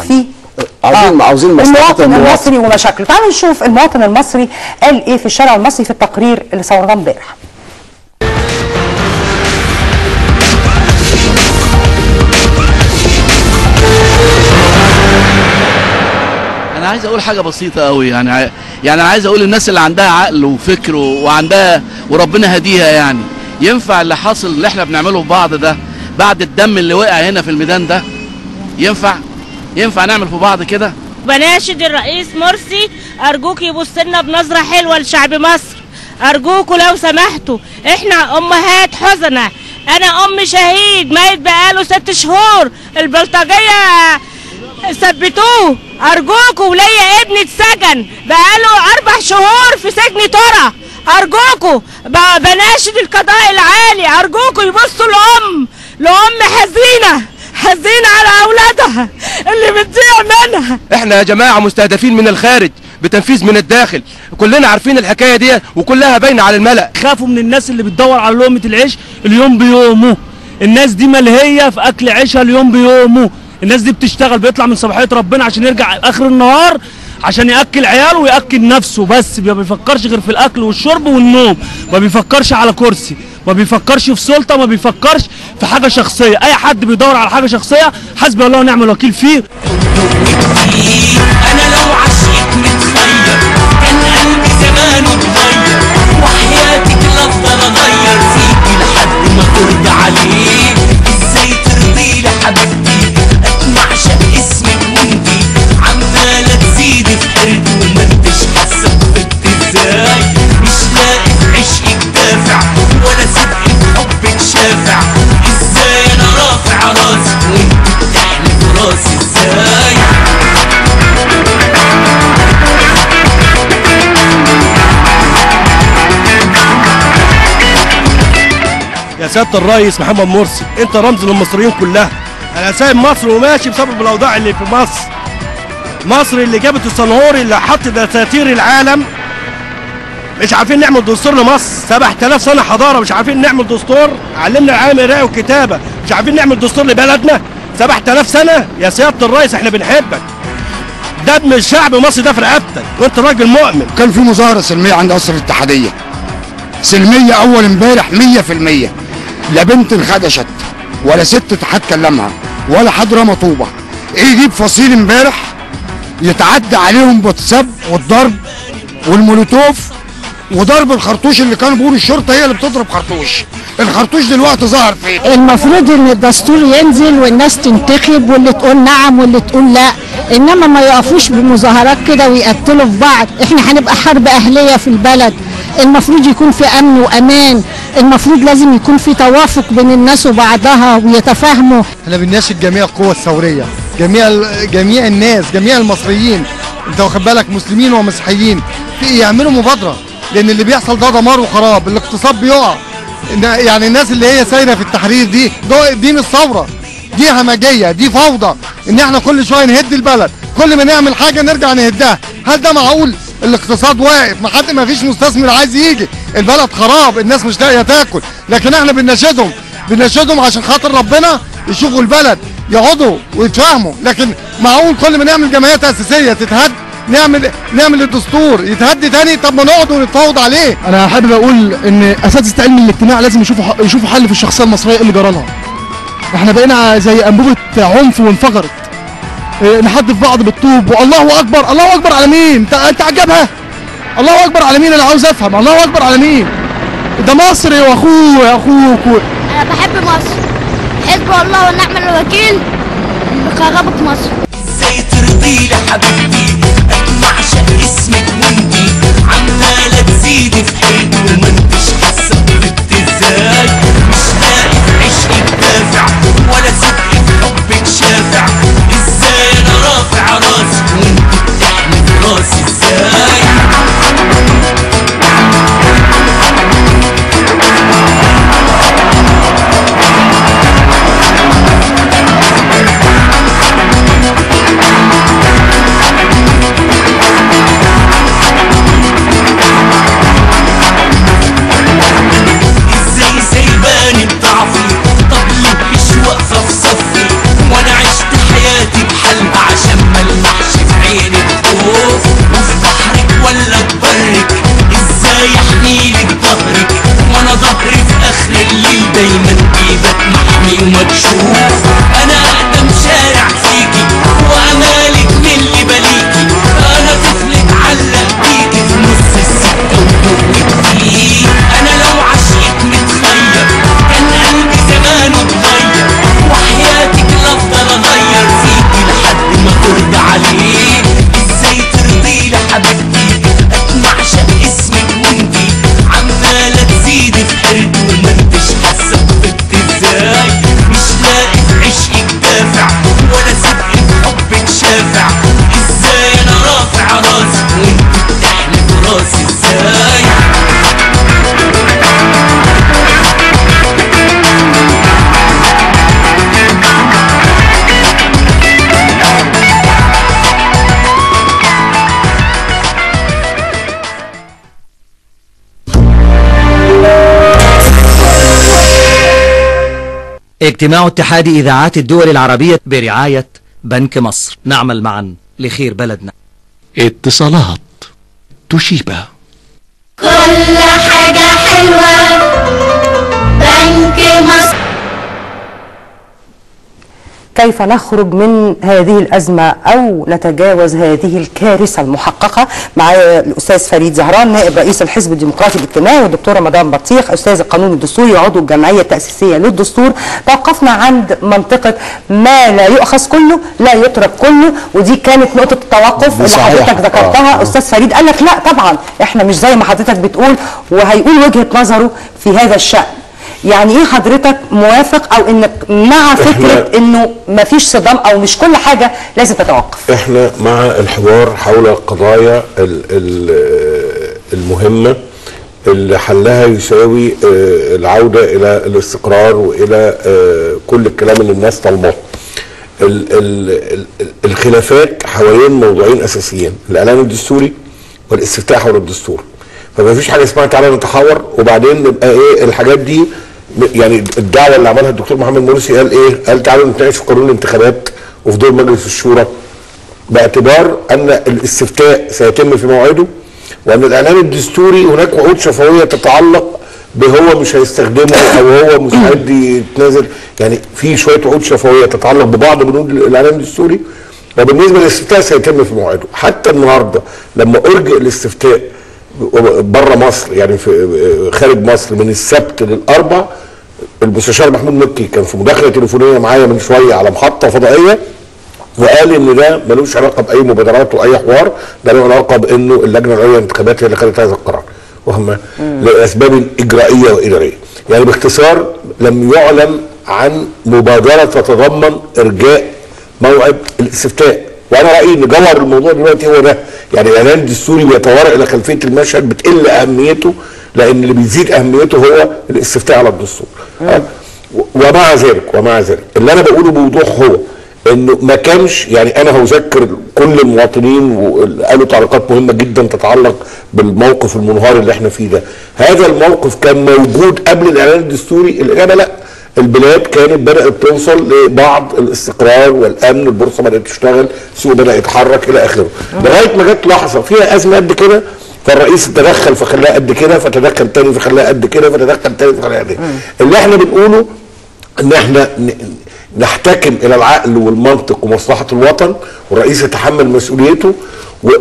A: في
C: عاوزين
A: المواطن المصري ومشاكله. تعالوا نشوف المواطن المصري قال ايه في الشارع المصري في التقرير اللي صورناه امبارح.
E: أنا عايز أقول حاجة بسيطة قوي، يعني أنا عايز أقول الناس اللي عندها عقل وفكر وعندها وربنا هديها، يعني ينفع اللي حاصل اللي احنا بنعمله في بعض ده بعد الدم اللي وقع هنا في الميدان ده؟ ينفع نعمل في بعض كده؟
F: بناشد الرئيس مرسي أرجوك يبص لنا بنظرة حلوة لشعب مصر، أرجوكوا لو سمحتوا، احنا أمهات حزنة. أنا أم شهيد ميت بقاله 6 شهور، البلطجية ثبتوه، أرجوكوا. وليا ابني اتسجن بقاله 4 شهور في سجن ترى، أرجوكوا. بناشد القضاء العالي أرجوكوا يبصوا لأم حزينة على أولادها اللي بتضيع منها.
G: احنا يا جماعة مستهدفين من الخارج بتنفيذ من الداخل، كلنا عارفين الحكاية دي وكلها باينة على الملأ.
H: خافوا من الناس اللي بتدور على لقمة العيش اليوم بيومه، الناس دي ملهية في أكل عيشها اليوم بيومه، الناس دي بتشتغل بيطلع من صباحية ربنا عشان يرجع آخر النهار عشان يأكل عياله ويأكل نفسه، بس ما بيفكرش غير في الأكل والشرب والنوم، ما بيفكرش على كرسي، ما بيفكرش في سلطة، ما بيفكرش في حاجة شخصية. أي حد بيدور على حاجة شخصية حسبي الله ونعم الوكيل فيه.
I: أنا لو عشيت متخير كان قلبي زمانه اتغير، وحياتك لأفضل أغير فيكي لحد ما ترضى عليه. إزاي ترضي لي حبيبتي أتمعشق اسمك وانتي عمالة تزيدي في حيرتي وما انتش حاسة بطيبتي ازاي. مش لاقي في عشقك دافع ولا صدقي في حبك شافع. ازاي أنا رافع راسي وانتي بتحلي في راسي ازاي.
G: يا سيادة الرئيس محمد مرسي، انت رمز للمصريين كلها. انا سايب مصر وماشي بسبب الاوضاع اللي في مصر اللي جابت الصنهوري اللي حط دساتير العالم. مش عارفين نعمل دستور لمصر، 7000 سنة حضارة مش عارفين نعمل دستور. علمنا العالم قراءة وكتابة، مش عارفين نعمل دستور لبلدنا 7000 سنة. يا سيادة الرئيس احنا بنحبك، دم الشعب المصري ده في رقبتك وانت راجل مؤمن.
J: كان في مظاهرة سلمية عند قصر الاتحادية، سلمية أول امبارح 100%، لا بنت انخدشت ولا ست حد كلمها ولا حد رمى طوبة. ايه يجيب فصيل امبارح يتعدى عليهم بالسب والضرب والمولوتوف وضرب الخرطوش اللي كانوا بيقولوا الشرطة هي اللي بتضرب خرطوش. الخرطوش دلوقتي ظهر فين؟
K: المفروض ان الدستور ينزل والناس تنتخب واللي تقول نعم واللي تقول لا، انما ما يقفوش بمظاهرات كده ويقتلوا في بعض. احنا هنبقى حرب اهلية في البلد، المفروض يكون في امن وامان، المفروض لازم يكون في توافق بين الناس وبعضها ويتفاهموا.
L: احنا بنناشد جميع القوى الثوريه، جميع الناس، جميع المصريين، انت واخد بالك، مسلمين ومسيحيين، يعملوا مبادره، لان اللي بيحصل ده دمار وخراب، الاقتصاد بيقع. يعني الناس اللي هي سايره في التحرير دي مش ثوره، دي همجيه، دي فوضى، ان احنا كل شويه نهد البلد، كل ما نعمل حاجه نرجع نهدها. هل ده معقول؟ الاقتصاد واقف، ما فيش مستثمر عايز يجي، البلد خراب، الناس مش لاقيه تاكل، لكن احنا بنناشدهم عشان خاطر ربنا يشوفوا البلد، يقعدوا ويتفاهموا. لكن معقول كل ما نعمل جمعيات تاسيسيه تتهد، نعمل الدستور يتهد تاني؟ طب ما نقعد ونتفاوض عليه. انا حابب اقول ان اساتذه علم الاجتماع لازم يشوفوا حل في الشخصيه المصريه اللي جرالها. احنا بقينا زي انبوبه عنف وانفجرت، نحدف بعض بالطوب، والله اكبر. الله اكبر على مين؟ انت عجبها؟ الله اكبر على مين؟ انا عاوز افهم، الله اكبر على مين؟ ده مصري واخوك.
M: انا بحب مصر، حسبي الله ونعم الوكيل بخربك مصر.
I: ازاي ترضي لي حبيبتي اتمعشق اسمك وانتي عماله تزيدي في حيرتي وما انتش حاسه بطيبتي ازاي. مش لاقي في عشقك دافع ولا صدقي في حبك شافع. ازاي انا رافع راسي وانتي بتحمي في راسي ازاي.
N: اجتماع اتحاد إذاعات الدول العربية برعاية بنك مصر، نعمل معا لخير بلدنا.
O: اتصالات توشيبا،
P: كل حاجة حلوة بنك مصر.
A: كيف نخرج من هذه الأزمة أو نتجاوز هذه الكارثة المحققة؟ معايا الأستاذ فريد زهران نائب رئيس الحزب الديمقراطي الاجتماعي، والدكتورة رمضان بطيخ أستاذ القانون الدستوري وعضو الجمعية التأسيسية للدستور. توقفنا عند منطقة ما لا يؤخذ كله لا يترك كله، ودي كانت نقطة التوقف اللي حضرتك ذكرتها. أستاذ فريد قال لك لا طبعا احنا مش زي ما حضرتك بتقول، وهيقول وجهة نظره في هذا الشأن. يعني ايه حضرتك موافق او انك مع فكره انه مفيش صدام او مش كل حاجه لازم تتوقف؟
B: احنا مع الحوار حول القضايا المهمه اللي حلها يساوي العوده الى الاستقرار والى كل الكلام اللي الناس طالباه. الخلافات حوالين موضوعين اساسيين، الاعلان الدستوري والاستفتاء حول الدستور. فما فيش حاجه اسمها تعالى نتحاور وبعدين نبقى ايه الحاجات دي. يعني الدعوه اللي عملها الدكتور محمد مرسي قال ايه؟ قال تعالوا نتناقش في قانون الانتخابات وفي دور مجلس الشورى باعتبار ان الاستفتاء سيتم في موعده، وان الاعلان الدستوري هناك وعود شفويه تتعلق بهو مش هيستخدمه او هو مستعد يتنازل. يعني في شويه وعود شفويه تتعلق ببعض بنود الاعلان الدستوري، وبالنسبه للاستفتاء سيتم في موعده. حتى النهارده لما ارجئ الاستفتاء بره مصر، يعني في خارج مصر، من السبت للاربع، المستشار محمود مكي كان في مداخله تليفونيه معايا من شويه على محطه فضائيه وقال ان ده ملوش علاقه باي مبادرات واي حوار، ده له علاقه بانه اللجنه العليا للانتخابات هي اللي خدت هذا القرار، وهم لاسباب اجرائيه واداريه. يعني باختصار لم يعلن عن مبادره تتضمن ارجاء موعد الاستفتاء. وانا رايي ان جوهر الموضوع دلوقتي هو ده. يعني الاعلان الدستوري بيتوارى الى خلفيه المشهد، بتقل اهميته لان اللي بيزيد اهميته هو الاستفتاء على الدستور. ومع ذلك اللي انا بقوله بوضوح هو انه ما كانش، يعني انا هذكر كل المواطنين وقالوا تعليقات مهمه جدا تتعلق بالموقف المنهار اللي احنا فيه ده. هذا الموقف كان موجود قبل الاعلان الدستوري؟ الاجابه لا. البلاد كانت بدات توصل لبعض الاستقرار والامن، البورصه بدات تشتغل، السوق بدا يتحرك الى اخره، لغايه ما جت لحظه فيها ازمه قد كده، فالرئيس تدخل فخلاها قد كده، فتدخل تاني فخلاها قد كده، فتدخل تاني فخلاها قد كده. اللي احنا بنقوله ان احنا نحتكم الى العقل والمنطق ومصلحه الوطن، والرئيس يتحمل مسؤوليته،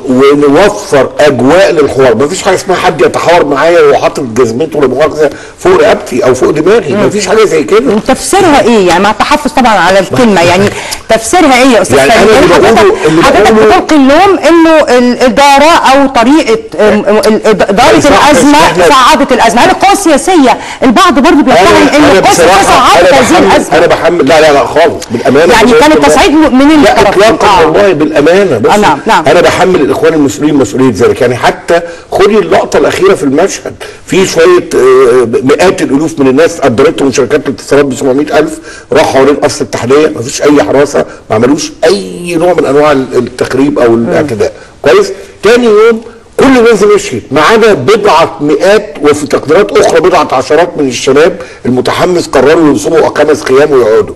B: ونوفر اجواء للحوار. ما فيش حاجه اسمها حد يتحاور معايا وهو حاطط جزمته ولا مؤاخذه فوق رقبتي او فوق دماغي، ما فيش حاجه زي كده.
A: تفسيرها ايه؟ يعني مع التحفظ طبعا على الكلمه، يعني تفسيرها ايه يا استاذ
B: يعني
A: فريد؟ حضرتك بتلقي اللوم انه الاداره او طريقه اداره الازمه صعدت الازمه. هل القوى السياسيه البعض برضه بيتهم ان القوى السياسيه صعدت هذه الازمه؟
B: انا بحمل لا خالص بالامانه.
A: يعني كان التصعيد من الطرفين؟
B: لا اطلاقا والله بالامانه. بس
A: نعم.
B: انا بحمل الاخوان المسؤولين مسؤوليه ذلك. يعني حتى خدي اللقطه الاخيره في المشهد، في شويه مئات الالوف من الناس قدرتهم شركات الاتصالات ب 700,000 راحوا حوالين قصر التحرير، ما فيش اي حراسه، ما عملوش اي نوع من انواع التخريب او الاعتداء. كويس؟ تاني يوم كل الناس مشيت ما عدا بضعه مئات، وفي تقديرات اخرى بضعه عشرات من الشباب المتحمس قرروا ينصبوا 5 ايام ويقعدوا.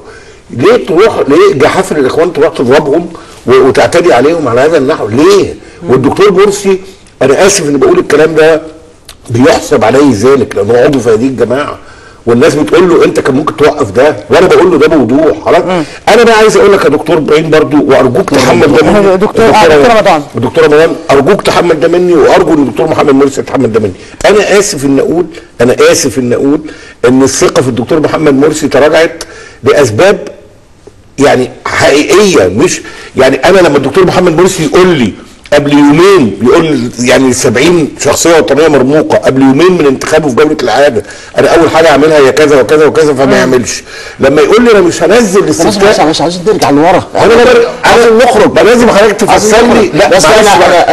B: ليه جحافل الاخوان تروح تضربهم وتعتدي عليهم على هذا النحو؟ ليه؟ والدكتور مرسي، انا اسف اني بقول الكلام ده، بيحسب عليه ذلك لانه عضو في هذه الجماعه، والناس بتقول له انت كان ممكن توقف ده، وانا بقول له ده بوضوح. خلاص انا بقى عايز اقول لك يا دكتور ابراهيم برضو، وارجوك تحمل ده مني. دكتور رمضان ارجوك تحمل ده مني، وارجو ان الدكتور محمد مرسي يتحمل ده مني. انا اسف ان اقول ان الثقه في الدكتور محمد مرسي تراجعت لاسباب يعني حقيقيه، مش يعني انا لما الدكتور محمد مرسي يقول لي قبل يومين، يقول يعني 70 شخصيه وطنيه مرموقه قبل يومين من انتخابه في جوله العاده، انا اول حاجه اعملها هي كذا وكذا وكذا، فما يعملش. لما يقول لي انا مش هنزل الاستفتاء،
C: مش عايزين نرجع لورا،
B: انا نخرج، لازم حضرتك تفسر لي. لا بس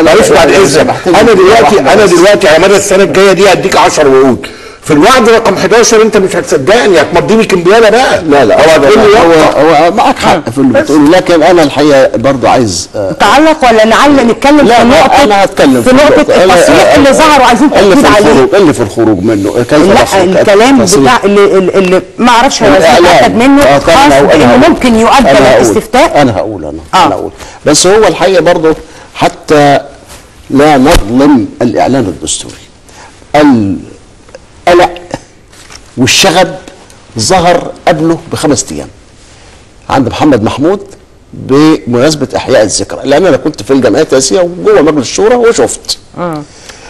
B: معلش بعد اذنك، انا دلوقتي على مدى السنه الجايه دي هديك 10 وعود، في الوعد رقم 11 انت مش هتصدقني، هتمضيني كمبياله بقى.
C: لا هو معك حق في اللي بتقول، لكن انا الحقيقه برضه عايز
A: تعلق ولا نعلق نتكلم في نقطه؟
C: انا هتكلم
A: في نقطه التصريح اللي ظهروا عايزين تاكيد عليه.
C: اللي في الخروج منه
A: لا الكلام بتاع اللي ما اعرفش هيتاكد منه خاص بانه ممكن يؤجل الاستفتاء.
C: انا هقول بس هو الحقيقه برضه حتى لا نظلم الاعلان الدستوري. القلق والشغب ظهر قبله ب5 ايام عند محمد محمود بمناسبه احياء الذكرى، لان انا كنت في الجمعيه التاسيسيه وجوه مجلس الشورى وشفت.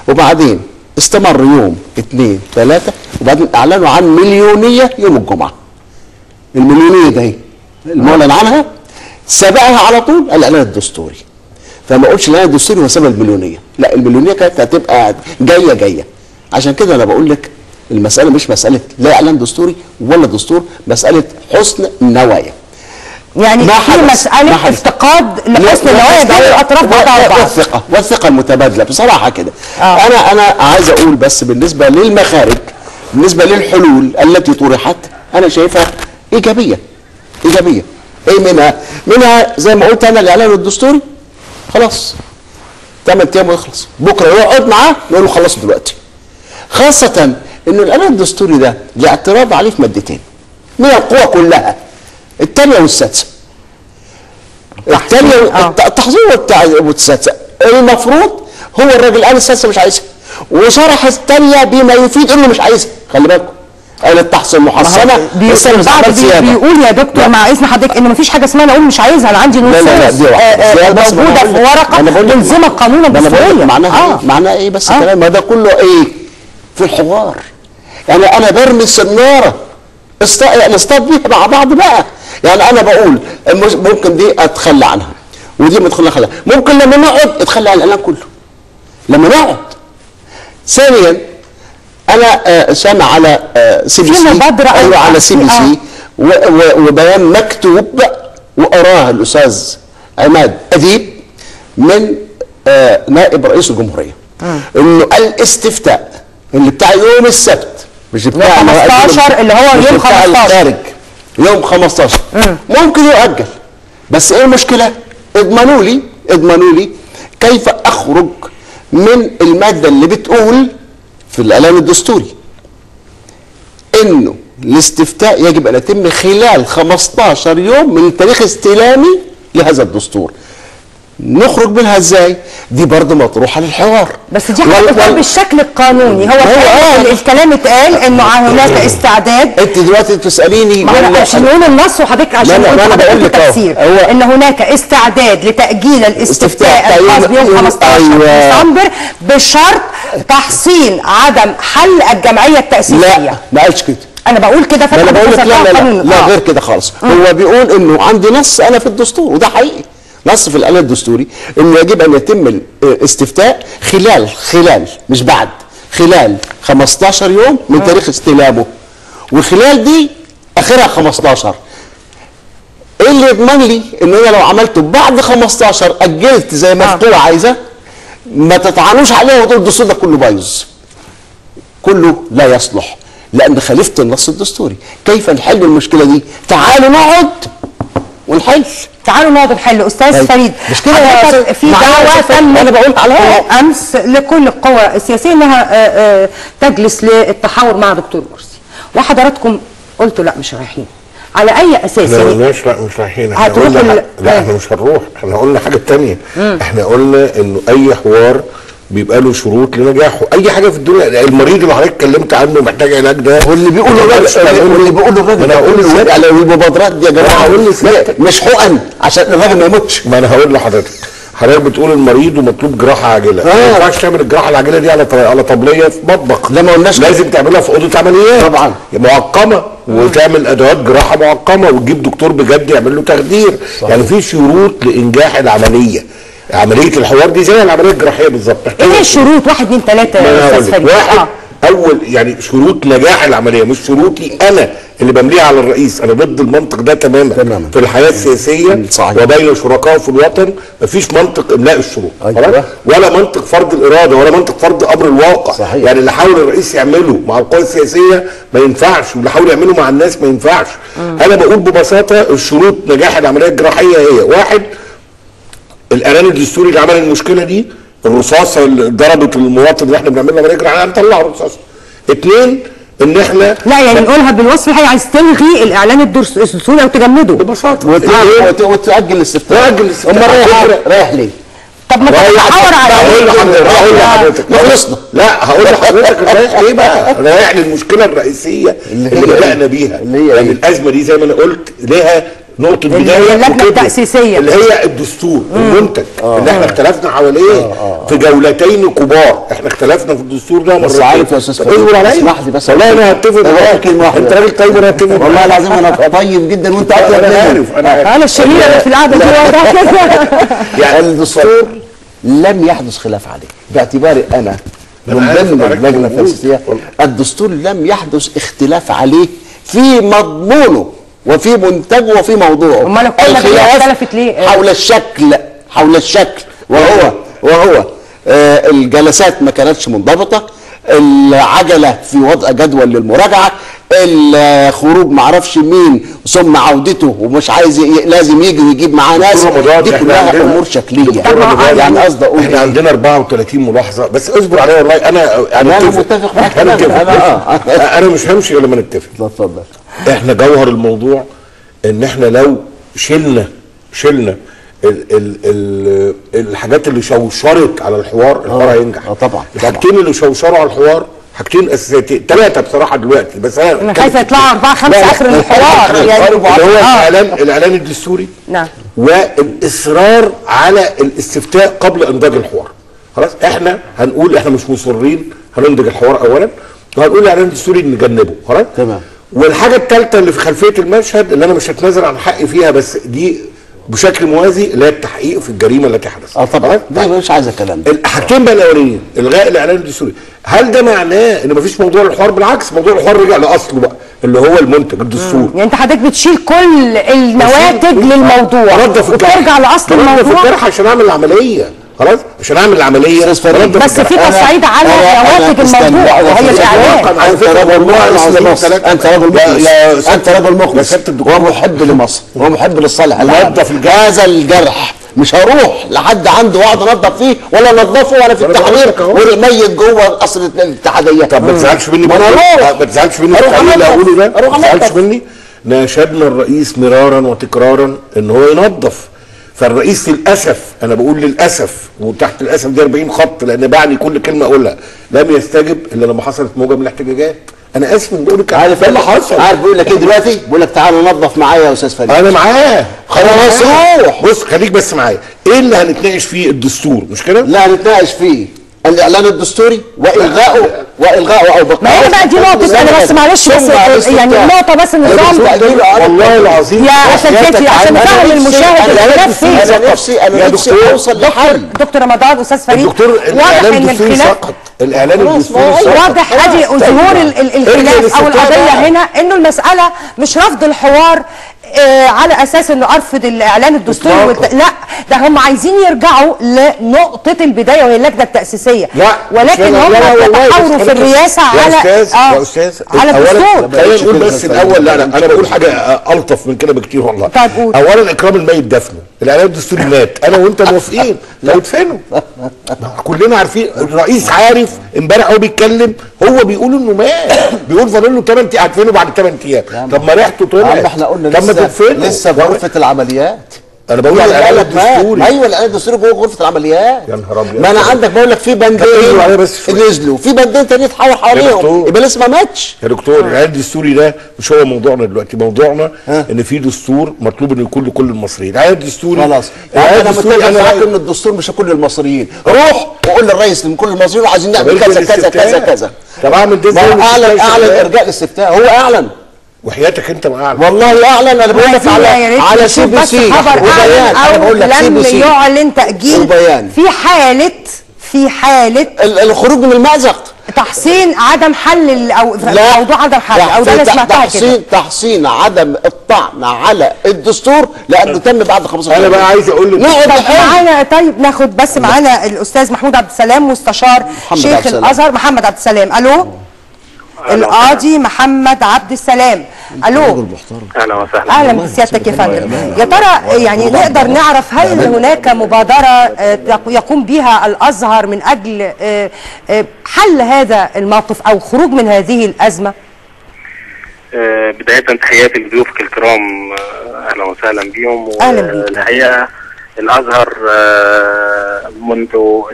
C: وبعدين استمر يوم 2 3 وبعدين اعلنوا عن مليونيه يوم الجمعه. المليونيه ده المعلن عنها سبقها على طول الاعلان الدستوري. فما اقولش الاعلان الدستوري هو سبب المليونيه، لا المليونيه كانت هتبقى جايه. عشان كده انا بقول لك المساله مش مساله لا اعلان دستوري ولا دستور، مساله حسن النوايا.
A: يعني في مساله افتقاد لحسن النوايا بين الاطراف بعضها البعض
C: والثقه المتبادله بصراحه كده. انا عايز اقول بس بالنسبه للمخارج، بالنسبه للحلول التي طرحت انا شايفها ايجابيه. ايه منها زي ما قلت انا الاعلان الدستوري خلاص 8 ايام ويخلص، بكره يقعد معاه نقول له خلصوا دلوقتي. خاصه انه الاعلان الدستوري ده الاعتراض عليه في مادتين من القوى كلها، الثانيه والسادسه. الثانيه التحظير والسادسه المفروض هو الراجل قال السادسه مش عايزها وشرح الثانيه بما يفيد انه مش عايزها. خلي بالكم قال التحصيل محصنه
A: بيقول يا دكتور مع اذن حضرتك ان مفيش حاجه اسمها انا اقول مش عايزها، انا عندي نصوص موجوده في ورقه تلزمك قانونا بالسوريه.
C: معناها ايه بس الكلام ما ده كله ايه في الحوار. يعني انا برمي السناره نصطاد بيها مع بعض بقى. يعني انا بقول ممكن دي اتخلى عنها ودي ما اتخلى عنها، ممكن لما نقعد اتخلى عن الاعلان كله لما نقعد. ثانيا انا سامع على سي بي سي، ايوه على سي بي سي وبيان مكتوب وقراه الاستاذ عماد اديب من نائب رئيس الجمهوريه انه الاستفتاء اللي بتاع يوم السبت مش بتاع
A: 15 اللي هو يوم 15
C: يوم 15 ممكن يؤجل. بس ايه المشكله؟ اضمنوا لي كيف اخرج من الماده اللي بتقول في الاعلان الدستوري انه الاستفتاء يجب ان يتم خلال 15 يوم من تاريخ استلامي لهذا الدستور. نخرج منها ازاي؟ دي برضه مطروحه للحوار.
A: بس دي حاجه بالشكل القانوني. هو الكلام اتقال انه هناك استعداد.
C: انت دلوقتي بتساليني
A: عشان نقول النص وحضرتك عشان
C: انا بقول لك
A: التفسير ان هناك استعداد لتاجيل الاستفتاء الخاص بيوم 15 ديسمبر بشرط تحصين عدم حل الجمعيه التاسيسيه.
C: لا ما قالش كده.
A: انا بقول كده
C: انا بقول لك لا غير كده خالص. هو بيقول انه عندي نص انا في الدستور وده حقيقي. نص في الاعلان الدستوري انه يجب ان يتم الاستفتاء خلال مش بعد، خلال 15 يوم من تاريخ استلامه، وخلال دي اخرها 15. ايه اللي يضمن لي ان انا لو عملته بعد 15 اجلت زي ما القوى عايزه ما تطعنوش عليها وتقول الدستور ده كله بايظ، كله لا يصلح لان خالفت النص الدستوري. كيف نحل المشكله دي؟ تعالوا نقعد ونحل.
A: استاذ فريد
C: مش كده
A: في دعوه تم
C: انا بقول على
A: امس لكل القوى السياسيه انها تجلس للتحاور مع دكتور مرسي، وحضراتكم قلتوا لا مش رايحين. على اي اساس؟
B: لا مش رايحين. احنا قلنا لا احنا مش هنروح، احنا قلنا حاجه ثانيه. احنا قلنا انه اي حوار بيبقى له شروط لنجاحه. اي حاجه في الدنيا، المريض اللي حضرتك اتكلمت عنه محتاج علاج ده
C: واللي بيقول الراجل انا هقول له على المبادرات دي يا جماعه مش حقن عشان الراجل ما يموتش.
B: ما انا هقول لحضرتك بتقول المريض ومطلوب جراحه عاجله. ما ينفعش تعمل الجراحه العاجله دي على طبليه في مطبخ.
C: لا ما قلناش
B: لازم تعملها في اوضه عمليات
C: طبعا
B: معقمه وتعمل ادوات جراحه معقمه وتجيب دكتور بجد يعمل له تخدير. يعني في شروط لانجاح العمليه. عمليه الحوار دي زي العمليه الجراحيه بالظبط.
A: ايه الشروط؟ 1 2 3
B: استاذ فريد. اول يعني شروط نجاح العمليه، مش شروطي انا اللي بمليها على الرئيس. انا ضد المنطق ده تماما. في الحياه السياسيه وبين شركائه في الوطن مفيش منطق املاء الشروط. ولا منطق فرض الاراده، ولا منطق فرض امر الواقع. صحيح. يعني اللي حاول الرئيس يعمله مع القوى السياسيه ما ينفعش، واللي حاول يعمله مع الناس ما ينفعش. انا بقول ببساطه الشروط نجاح العمليه الجراحيه هي: واحد، الاعلان الدستوري اللي عمل المشكله دي، الرصاصه اللي ضربت المواطن اللي احنا بنعمل له عمليه جراحيه هنطلع الرصاصه. اثنين، ان احنا
A: لا يعني نقولها بالوصف الحقيقي، عايز تلغي الاعلان الدستوري او تجمده
B: ببساطه
C: وتأجل الاستفتاء. امال رايح ليه؟
A: طب ما تحاور على
B: هقول لحضرتك خلصنا. لا هقول لحضرتك رايح ليه بقى؟ رايح للمشكله الرئيسيه اللي بدأنا بيها، يعني الازمه دي زي ما انا قلت لها نقطه بدايه
A: اللجنه التأسيسيه
B: اللي هي الدستور المنتج اللي احنا اختلفنا حواليه في جولتين كبار. احنا اختلفنا في الدستور ده مرتين.
C: بس عارف يا استاذ فريد، اسمح لي بس
B: والله انا هتفق معاك. انت راجل طيب وانا هتفق
C: والله العظيم انا طيب جدا وانت اطيب مني.
A: انا الشريره اللي في القعده دي واضحه كده.
C: يعني الدستور لم يحدث خلاف عليه باعتباري انا من ضمن اللجنه التأسيسيه. الدستور لم يحدث اختلاف عليه في مضمونه وفي منتجه وفي موضوعه.
A: امال الخلاف اختلفت ليه؟
C: حول الشكل وهو الجلسات ما كانتش منضبطه، العجله في وضع جدول للمراجعه، الخروج معرفش مين ثم عودته ومش عايز لازم يجي ويجيب معاه ناس. دي كلها امور شكليه. يعني قصدي اقول
B: احنا عندنا 34 ملاحظه بس اصبر عليا والله. انا
C: متفق معاك.
B: انا مش همشي غير لما نتفق.
C: اتفضل.
B: احنا جوهر الموضوع ان احنا لو شلنا الحاجات اللي شوشرت على الحوار هينجح.
C: طبعا.
B: الحاجتين اللي شوشروا على الحوار حاجتين اساسيتين، ثلاثه بصراحه دلوقتي، بس
A: انا خايفه يطلعوا 4 5 اخر الحوار
B: يعني اللي هو الاعلان الدستوري.
A: نعم.
B: والاصرار على الاستفتاء قبل انضاج الحوار. خلاص احنا هنقول احنا مش مصرين، هننضج الحوار اولا، وهنقول الاعلان الدستوري نجنبه. خلاص
C: تمام.
B: والحاجه الثالثه اللي في خلفيه المشهد اللي انا مش هتنازل عن حقي فيها بس دي بشكل موازي، اللي هي التحقيق في الجريمه التي حدثت.
C: طبعا ده مش عايز الكلام ده.
B: الحاجتين بقى الاولانيين الغاء الاعلان الدستوري، هل ده معناه ان مفيش موضوع الحوار؟ بالعكس، موضوع الحوار رجع لاصله بقى اللي هو المنتج الدستور.
A: يعني انت حضرتك بتشيل كل النواتج للموضوع وترجع لاصل الموضوع
B: عشان اعمل العمليه. خلاص عشان اعمل العمليه
A: بس في تصعيد على نواتج الموضوع وهي الاعلان.
C: انت راجل مخلص ومحب لمصر ومحب للصالح العام. هذا الجرح مش هروح لحد عنده واقعد انضف فيه ولا انضفه ولا في التحرير والميت جوه قصر الاتحاديه.
B: طب ما تزعلش مني، ما تزعلش مني اللي هقوله ده، ما تزعلش مني. ناشدنا الرئيس مرارا وتكرارا ان هو ينظف. فالرئيس للاسف، انا بقول للاسف وتحت الاسف دي 40 خط لان بعني كل كلمه اقولها، لم يستجب الا لما حصلت موجه من الاحتجاجات. انا اسف من بقول لك
C: عارف ايه اللي حصل؟ عارف بيقول لك ايه دلوقتي؟ بيقول لك تعالى نظف معايا يا استاذ فريد.
B: انا معاه
C: خلاص روح.
B: بص خليك بس معايا. ايه اللي هنتناقش فيه؟ الدستور مش كده؟
C: لا هنتناقش فيه الاعلان الدستوري والغائه او بقائه.
A: ما هي بقى دي نقطه. انا بس معلش بس يعني نقطه بس النظام
B: والله العظيم
A: يا اساتذتي عشان نفهم المشاهد
C: انا نفسي اوصل لحل.
A: دكتور رمضان استاذ فريد
B: واضح ان الخلاف الاعلان الدستوري
A: واضح ادي ظهور الخلاف او القضيه هنا انه المساله مش رفض الحوار على اساس انه ارفض الاعلان الدستوري لا ده هم عايزين يرجعوا لنقطه البدايه وهي اللجنه التاسيسيه. ولكن هم بيتحاوروا في الرئاسه على
B: يا استاذ
A: على الدستور.
B: خلينا نقول بس الاول. لا انا بقول حاجه الطف من كده بكتير والله.
A: طيب قول.
B: اولا اكرام الميت دفنه، الاعلان الدستوري مات، انا وانت موافقين لو ادفنوا. كلنا عارفين، الرئيس عارف امبارح هو بيتكلم هو بيقول انه مات، بيقول فاضل له 8 ايام هدفنه بعد 8 ايام. طب ما ريحته طلعت.
C: احنا قلنا لسه في غرفه العمليات.
B: انا بقول على الاعلان الدستوري.
C: ايوه الاعلان الدستوري جوه غرفه العمليات.
B: يا نهار ابيض.
C: ما انا عندك بقول لك في بندين نزلوا، في بندين تاني اتحاور حواليهم، يبقى لسه ما ماتش.
B: يا دكتور الاعلان الدستوري ده مش هو موضوعنا دلوقتي. موضوعنا ان في دستور مطلوب انه يكون لكل المصريين. الاعلان الدستوري
C: خلاص. انا متفق معاك ان الدستور مش لكل المصريين. روح وقول للرئيس من كل المصريين عايزين نعمل كذا كذا كذا كذا.
B: طب اعمل ده ازاي؟
C: اعلن ارجاء الاستفتاء. هو اعلن
B: وحياتك انت ما اعلن.
C: والله اعلن. انا بقول لك على سي بي سي وبيان. انا بقول لك سي بي سي
A: لم يعلن تاجيل
C: وبيان
A: في حاله
C: الخروج من المأزق.
A: تحسين عدم حل او
C: لا،
A: موضوع عدم حل او ده انا سمعتها كده.
C: تحسين عدم الطعن على الدستور لانه تم بعد 15
B: انا بقى عايز اقول
A: معانا. طيب ناخد بس معانا الاستاذ محمود عبد السلام مستشار شيخ الازهر. محمد عبد السلام. الو. القاضي محمد عبد السلام. الو.
Q: اهلا وسهلا.
A: اهلا بسيادتك يا فندم. يا ترى يعني نقدر نعرف هل هناك مبادره يقوم بها الازهر من اجل حل هذا الموقف او خروج من هذه الازمه؟
Q: بدايه تحياتي لضيوفك الكرام، اهلا وسهلا بيهم.
A: اهلا بيك.
Q: الحقيقه الازهر منذ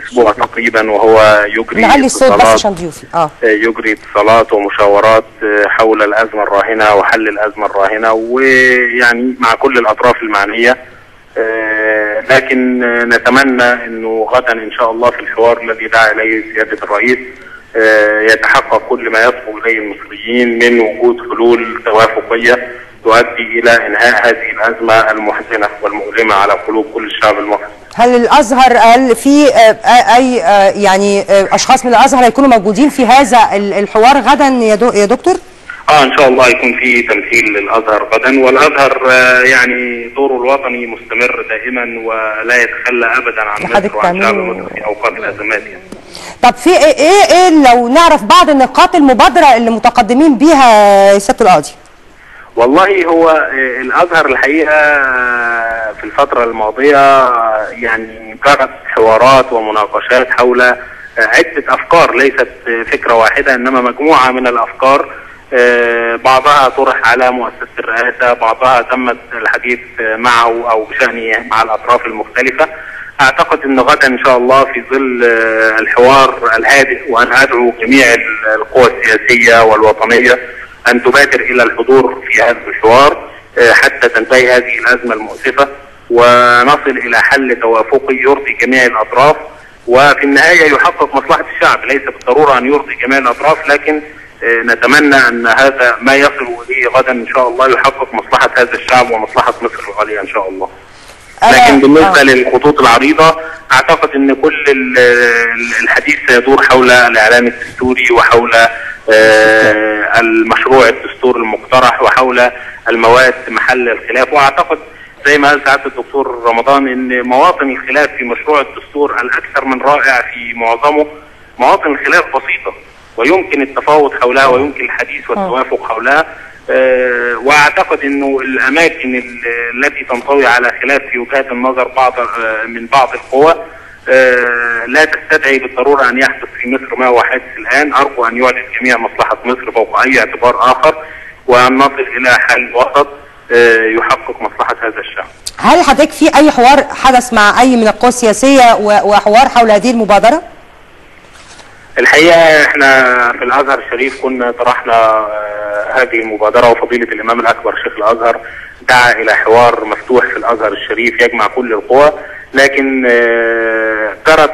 Q: اسبوع تقريبا وهو يجري
A: نعلي الصوت بس عشان ضيوفي.
Q: يجري اتصالات ومشاورات حول الازمه الراهنه وحل الازمه الراهنه، ويعني مع كل الاطراف المعنيه. لكن نتمنى انه غدا ان شاء الله في الحوار الذي دعا اليه سياده الرئيس يتحقق كل ما يصبو اليه المصريين من وجود حلول توافقيه تؤدي الى انهاء هذه الازمه المحزنه والمؤلمه على قلوب كل الشعب المصري.
A: هل الازهر في اي يعني اشخاص من الازهر هيكونوا موجودين في هذا الحوار غدا يا دكتور؟
Q: ان شاء الله يكون في تمثيل للازهر غدا، والازهر يعني دوره الوطني مستمر دائما ولا يتخلى ابدا عن مصر وعن شعب مصر في اوقات الازمات يعني.
A: طب في ايه لو نعرف بعض النقاط المبادره اللي متقدمين بيها سياده القاضي؟
Q: والله هو الازهر الحقيقه في الفتره الماضيه يعني جرت حوارات ومناقشات حول عده افكار، ليست فكره واحده انما مجموعه من الافكار، بعضها طرح على مؤسسه الرئاسه، بعضها تم الحديث معه او بشانه مع الاطراف المختلفه. اعتقد ان غدا ان شاء الله في ظل الحوار الهادئ، وانا ادعو جميع القوى السياسيه والوطنيه ان تبادر الى الحضور في هذا الحوار حتى تنتهي هذه الازمه المؤسفه ونصل الى حل توافقي يرضي جميع الاطراف، وفي النهايه يحقق مصلحه الشعب. ليس بالضروره ان يرضي جميع الاطراف، لكن نتمنى ان هذا ما يصل اليه غدا ان شاء الله يحقق مصلحه هذا الشعب ومصلحه مصر الغاليه ان شاء الله. لكن بالنسبه للخطوط العريضه اعتقد ان كل الحديث سيدور حول الاعلان الدستوري وحول المشروع الدستور المقترح وحول المواد محل الخلاف. واعتقد زي ما قال سعاده الدكتور رمضان ان مواطن الخلاف في مشروع الدستور الاكثر من رائع في معظمه مواطن الخلاف بسيطه ويمكن التفاوض حولها ويمكن الحديث والتوافق حولها. واعتقد انه الاماكن التي تنطوي على خلاف في وجهات النظر من بعض القوى لا تستدعي بالضروره ان يحدث في مصر ما هو حادث الان. ارجو ان يعلن جميع مصلحه مصر فوق اي اعتبار اخر وان نصل الى حل وسط يحقق مصلحه هذا الشعب.
A: هل حضرتك في اي حوار حدث مع اي من القوى السياسيه وحوار حول هذه المبادره؟
Q: الحقيقه احنا في الازهر الشريف كنا طرحنا هذه المبادره، وفضيله الامام الاكبر شيخ الازهر دعا الى حوار مفتوح في الازهر الشريف يجمع كل القوى، لكن جرت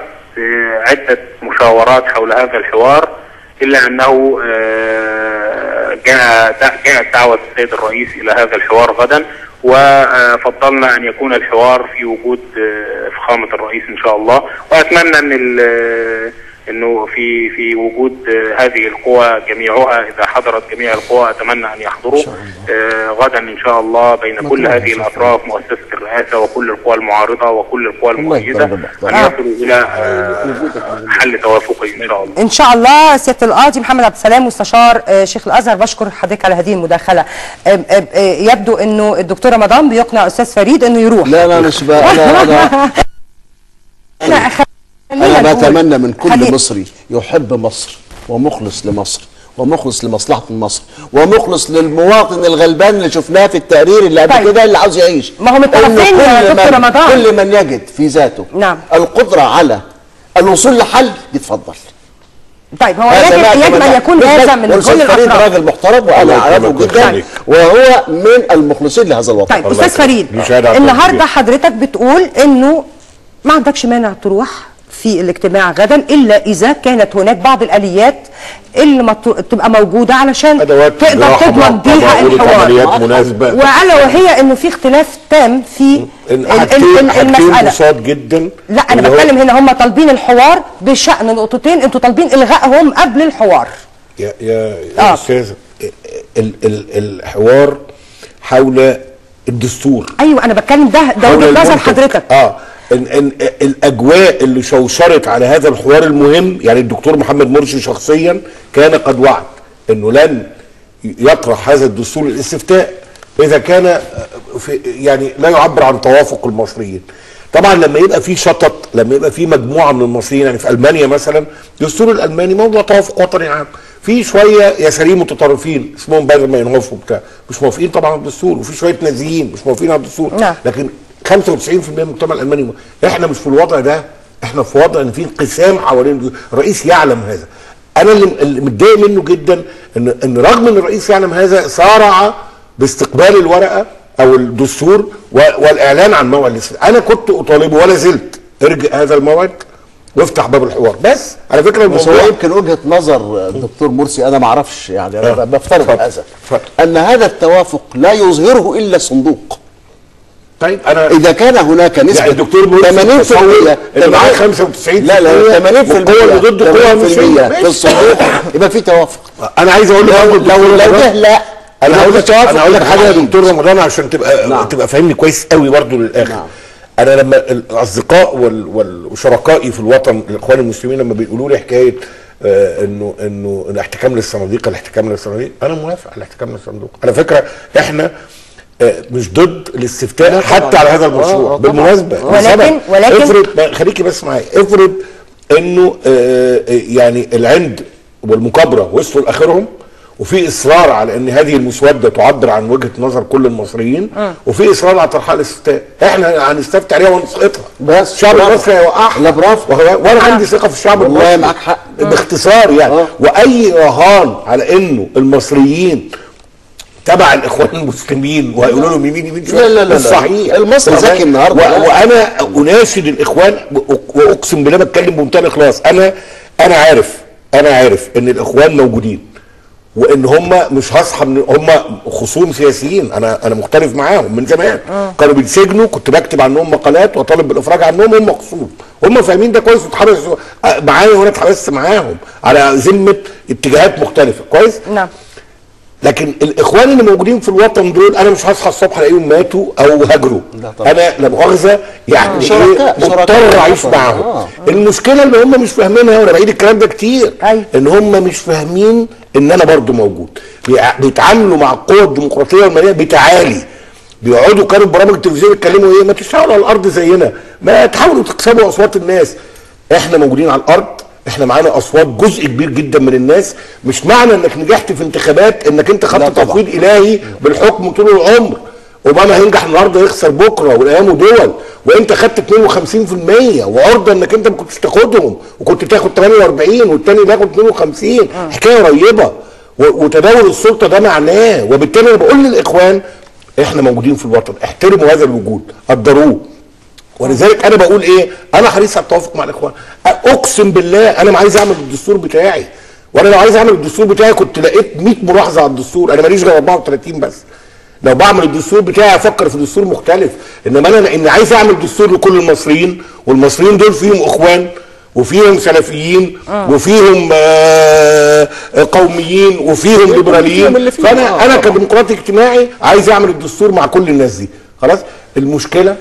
Q: عده مشاورات حول هذا الحوار الا انه جاءت دعوه السيد الرئيس الى هذا الحوار غدا، وفضلنا ان يكون الحوار في وجود فخامه الرئيس ان شاء الله. واتمنى ان انه في وجود هذه القوى جميعها، اذا حضرت جميع القوى اتمنى ان يحضروا غدا ان شاء الله بين كل هذه الاطراف، مؤسسه الرئاسه وكل القوى المعارضه وكل القوى المؤيده، ان يصلوا الى حل توافقي ان شاء الله.
A: ان شاء الله. سياده القاضي محمد عبد السلام مستشار شيخ الازهر، بشكر حضرتك على هذه المداخله. يبدو انه الدكتور رمضان بيقنع استاذ فريد انه يروح.
C: لا مش بقى أنا بتمنى من كل مصري يحب مصر ومخلص لمصر ومخلص لمصلحة مصر ومخلص للمواطن الغلبان اللي شفناه في التقرير اللي قبل كده اللي عاوز يعيش.
A: ما هو متفقين يا دكتور رمضان
C: كل من يجد في ذاته القدرة على الوصول لحل يتفضل.
A: طيب هو يجب ان يكون هذا من كل الاطراف.
C: راجل محترم وانا اعرفه جدا وهو من المخلصين لهذا الوطن.
A: طيب استاذ فريد، النهارده حضرتك بتقول انه ما عندكش مانع تروح في الاجتماع غدا الا اذا كانت هناك بعض الاليات اللي تبقى موجوده علشان تقدر تضمن بيها الحوار
B: مناسبة.
A: وعلى وهي انه في اختلاف تام في المساله
B: بساط جدا.
A: لا انا بتكلم هنا هم طالبين الحوار بشان نقطتين، انتوا طالبين الغائهم قبل الحوار.
B: يا استاذ الحوار حول الدستور.
A: ايوه انا بتكلم ده وجهه نظر حضرتك.
B: إن الاجواء اللي شوشرت على هذا الحوار المهم، يعني الدكتور محمد مرسي شخصيا كان قد وعد انه لن يطرح هذا الدستور للاستفتاء اذا كان يعني لا يعبر عن توافق المصريين. طبعا لما يبقى في شطط، لما يبقى في مجموعه من المصريين، يعني في المانيا مثلا الدستور الالماني موضوع توافق وطني عام، في شويه يساريين متطرفين اسمهم بدل ما ينهفوا بتاع مش موافقين طبعا على الدستور، وفي شويه نازيين مش موافقين على الدستور. لكن 95% من المجتمع الالماني. احنا مش في الوضع ده، احنا في وضع ان في انقسام حوالين الرئيس يعلم هذا. انا اللي متضايق منه جدا ان رغم ان الرئيس يعلم هذا سارع باستقبال الورقه او الدستور والاعلان عن موعد الاستفتاء. انا كنت اطالبه ولا زلت ارجع هذا الموعد وافتح باب الحوار. بس على فكره
C: الموضوع يمكن وجهه نظر الدكتور مرسي، انا ما اعرفش يعني انا بفترض هذا ان هذا التوافق لا يظهره الا صندوق.
B: طيب انا
C: اذا كان هناك نسبه
B: يعني الدكتور مرسي 80% معاه 95%
C: لا 80%
B: القوى اللي ضد القوى
C: في الصندوق يبقى في توافق.
B: انا عايز اقول
C: لو ده لا
B: انا هقول لك حاجه يا دكتور رمضان عشان تبقى فاهمني كويس قوي برضه للاخر. انا لما الاصدقاء وشركائي في الوطن الاخوان المسلمين لما بيقولوا لي حكايه انه الاحتكام للصناديق انا موافق على الاحتكام للصندوق. على فكره احنا مش ضد الاستفتاء حتى على هذا المشروع بالمناسبه، ولكن افرض خليكي بس معايا، افرض انه يعني العند والمكابره وصلوا لاخرهم وفي اصرار على ان هذه المسوده تعبر عن وجهه نظر كل المصريين وفي اصرار على طرحها الاستفتاء، احنا هنستفتي عليها ونسقطها بس الشعب المصري هيوقعها.
C: لا برافو،
B: وانا عندي ثقه في الشعب المصري
C: والله معاك حق
B: باختصار يعني. واي رهان على انه المصريين تبع الاخوان المسلمين وهيقولوا لهم يمين
C: لا
B: صحيح.
C: المصري ذكي النهارده
B: وانا اناشد الاخوان واقسم بالله بتكلم بمنتهى الاخلاص. انا عارف ان الاخوان موجودين وان هم مش هصحى من هم خصوم سياسيين، انا مختلف معاهم من زمان. كانوا بيتسجنوا، كنت بكتب عنهم مقالات واطالب بالافراج عنهم، هم خصوم، هم فاهمين ده كويس واتحبسوا معايا وانا اتحبست معاهم على ذمه اتجاهات مختلفه كويس.
A: نعم.
B: لكن الاخوان اللي موجودين في الوطن دول انا مش هصحى الصبح الاقيهم ماتوا او هاجروا، انا لا مؤاخذه يعني مضطر اعيش معاهم. المشكله ان هم مش فاهمينها، وانا بعيد الكلام ده كتير، ان هم مش فاهمين ان انا برضو موجود. بيتعاملوا مع القوى الديمقراطيه والماليه بتعالي، بيقعدوا كانوا برامج التلفزيون يتكلموا ايه، ما تشتغلوا على الارض زينا، ما تحاولوا تكسبوا اصوات الناس. احنا موجودين على الارض، احنا معانا اصوات جزء كبير جدا من الناس. مش معنى انك نجحت في انتخابات انك انت خدت تفويض الهي بالحكم طول العمر. اوباما هينجح النهارده يخسر بكره والايام دول، وانت خدت 52% وعرضه انك انت ما كنتش تاخدهم وكنت تاخد 48 والتاني بياخد 52. حكايه قريبه وتداول السلطه ده معناه. وبالتالي انا بقول للاخوان احنا موجودين في الوطن، احترموا هذا الوجود، قدروه. ولذلك انا بقول ايه، انا حريص على التوافق مع الاخوان. اقسم بالله انا ما عايز اعمل الدستور بتاعي، وانا لو عايز اعمل الدستور بتاعي كنت لقيت 100 ملاحظه على الدستور، انا ماليش غير 34 بس. لو بعمل الدستور بتاعي افكر في دستور مختلف، انما انا اني عايز اعمل دستور لكل المصريين، والمصريين دول فيهم اخوان وفيهم سلفيين وفيهم قوميين وفيهم ليبراليين، فانا كديمقراطي اجتماعي عايز اعمل الدستور مع كل الناس دي. خلاص، المشكله